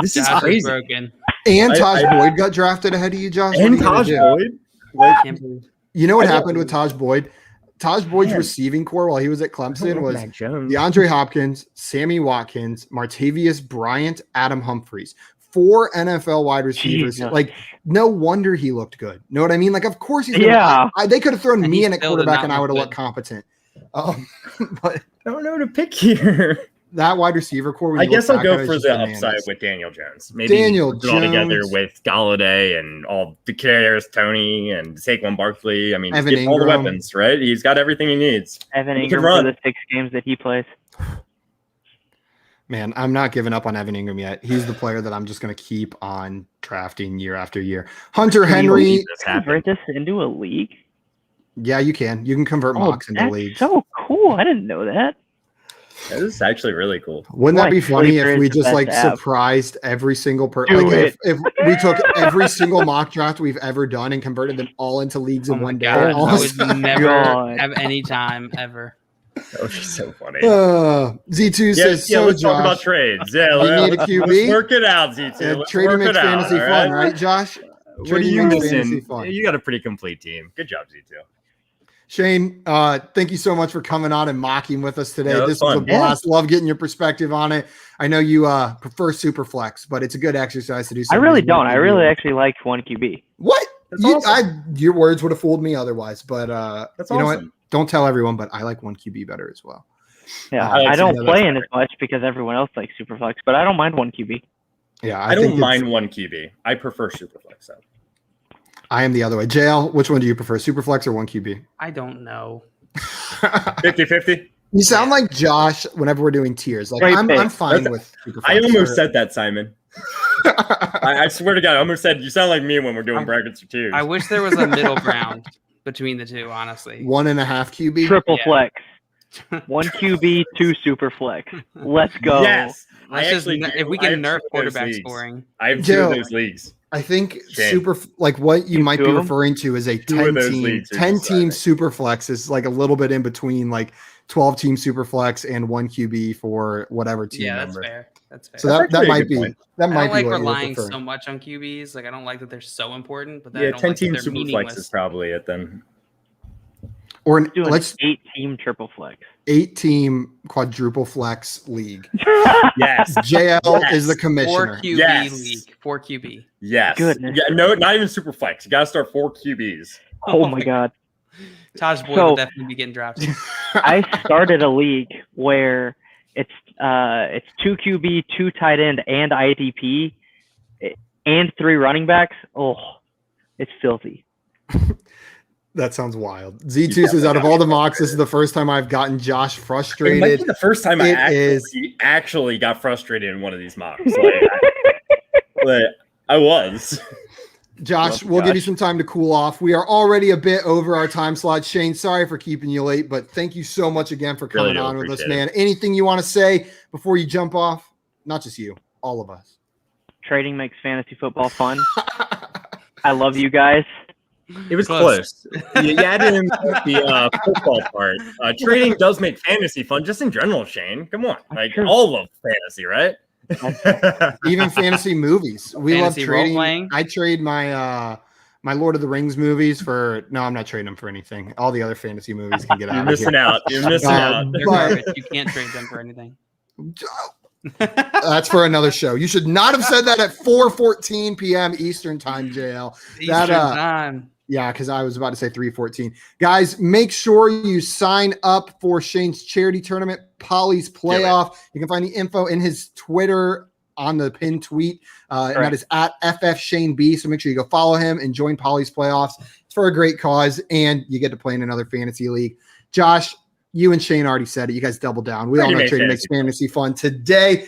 This is Josh is crazy. broken. And Taj Boyd got drafted ahead of you, Josh. What are And you gonna Taj do? Boyd. Like, Can't believe- You know what I don't- happened with Taj Boyd? Taj Boyd's Man. receiving core while he was at Clemson was Mac Jones. DeAndre Hopkins, Sammy Watkins, Martavius Bryant, Adam Humphries. 4 NFL wide receivers. Jesus. Like, no wonder he looked good. Know what I mean? Like, of course he's Yeah. they could have thrown And me he in at still did quarterback not and I look would have looked good. competent. But I don't know who to pick here. that wide receiver core. when I you look guess I'll back go at it, for it's the just upside bananas. with Daniel Jones. Maybe Daniel put it all together Jones. with Galladay and all the carriers, Tony and Saquon Barkley. I mean, he's Evan getting all the Ingram. weapons, right? He's got everything he needs. Evan He can Ingram for run. the 6 games that he plays. Man, I'm not giving up on Evan Ingram yet. He's the player that I'm just going to keep on drafting year after year. Hunter Can you Henry. believe this happened? Convert this into a league? Yeah, you can. You can convert mocks into that's leagues. so cool. I didn't know that. This is actually really cool. Wouldn't that Like be funny Sleeper if is we the just best like app. surprised every single person? Do Like it. if we took every single mock draft we've ever done and converted them all into leagues Oh in my one day. god! all I of a would sudden- never God. have any time ever. That would be so funny. Z2 Yeah, says, yeah, so let's talk Josh, about trades. Yeah, you need a let's QB? work it out, Z2. Let's trading work makes it out, fantasy all fun, right, Josh? What are Trading you makes fantasy missing? fun. You got a pretty complete team. Good job, Z2. Shane, thank you so much for coming on and mocking with us today. Yeah, it was This was a fun. blast. Love getting your perspective on it. I know you prefer Superflex, but it's a good exercise to do. I some of really these don't. I weekly really deals. actually like 1QB. What? That's You, awesome. your words would have fooled me otherwise, but That's you know awesome. what? Don't tell everyone, but I like 1QB better as well. Yeah, I like I don't to know play that's in as much because everyone else likes Superflex, but I don't mind 1QB. Yeah, I think don't it's- mind one QB. I prefer Superflex. Though. I am the other way. JL, which one do you prefer, Superflex or 1QB? I don't know. 50-50. You sound like Josh whenever we're doing tiers. Like Great I'm pick. fine with Superflex. I almost or- said that, Simon. I swear to God, I almost said you sound like me when we're doing brackets or tiers. I wish there was a middle ground between the two. Honestly, 1.5 QB. Triple Yeah. flex. 1QB, 2 Superflex. Let's go. Yes. Let's just if we I have can nerf 2 of those quarterback leagues. scoring. I have 2 Joe. of those leagues. I think Shame. what you You might two be of 'em? referring to is a 2 of 10 those team leagues are 10 team decided. Superflex is like a little bit in between like 12 team Superflex and 1 QB for whatever team Yeah, that's number. fair. That's fair. So That's that actually a might good be point. that I might don't be like what you're relying preferring. so much on QBs. Like I don't like that they're so important, but then I Yeah, don't 10 like that team they're Superflex meaningless. is probably it then. Or Do an let's 8-team triple flex. 8 team quadruple flex league. Yes. JL Yes. is the 4 commissioner. QB Yes. league. 4 QB. Yes. Goodness. Yeah, no, not even Superflex. You got to start 4 QBs. Oh my God. Taj Boyd So- will definitely be getting drafted. I started a league where it's 2 QB, 2 tight end, and IDP, and 3 running backs. Oh, it's filthy. That sounds wild. Z2 says out of all the mocks, this is the first time I've gotten Josh It might frustrated. be the first time I It actually got frustrated in one of these mocks. Like, I was. Josh, Love we'll give you Josh. some time to cool off. We are already a bit over our time slot. Shane, sorry for keeping you late, but thank you so much again for Really coming do on with us, appreciate man. Anything you want to say before you jump off? Not just you, all of us. Trading makes fantasy football fun. I love you guys. It was Close. close. You added in the football part. Trading does make fantasy fun, just in general, Shane. Come on. Like, true. all of fantasy, right? Even fantasy movies. We Fantasy love trading. role-playing? I trade my my Lord of the Rings movies for no, I'm not trading them for anything. All the other fantasy movies can get You're out of missing here. out. You're missing out. They're But- garbage. You can't trade them for anything. That's for another show. You should not have said that at 4:14 p.m. Eastern time, JL. That, Eastern time. Yeah, because I was about to say 3:14. Guys, make sure you sign up for Shane's charity tournament, Polly's Playoff. You can find the info in his Twitter on the pinned tweet, and that is at FFShaneB. So make sure you go follow him and join Polly's Playoffs. It's for a great cause, and you get to play in another fantasy league. Josh, you and Shane already said it. You guys double down. We all Trading know makes trading makes fantasy fantasy fun today.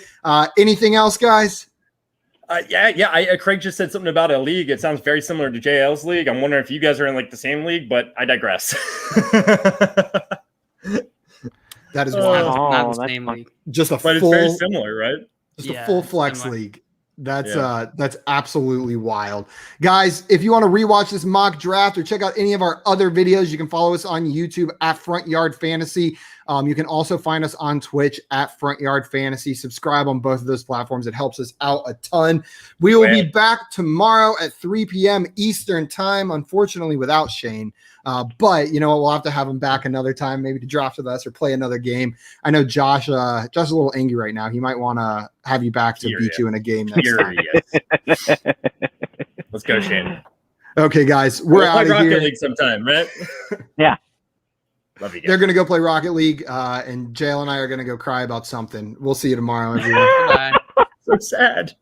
Anything else, guys? Yeah. Craig just said something about a league. It sounds very similar to JL's league. I'm wondering if you guys are in like the same league, but I digress. That is Not, wild. Oh, not the that's same fun. league. Just a But it's very full, similar, right? just a Yeah, full flex similar. league. That's Yeah. that's absolutely wild. Guys, if you want to rewatch this mock draft or check out any of our other videos, you can follow us on YouTube at Front Yard Fantasy. You can also find us on Twitch at Front Yard Fantasy. Subscribe on both of those platforms. It helps us out a ton. We will be back tomorrow at 3 p.m. Eastern time, unfortunately without Shane. But you know what? We'll have to have him back another time, maybe to draft with us or play another game. I know Josh is a little angry right now. He might want to have you back to beat you in a game next time. Furious. Let's go, Shane. Okay, guys, we're out of Rocket here. League sometime, right? Yeah. Love you guys. They're going to go play Rocket League, and Jail and I are going to go cry about something. We'll see you tomorrow, everyone. Bye. So sad.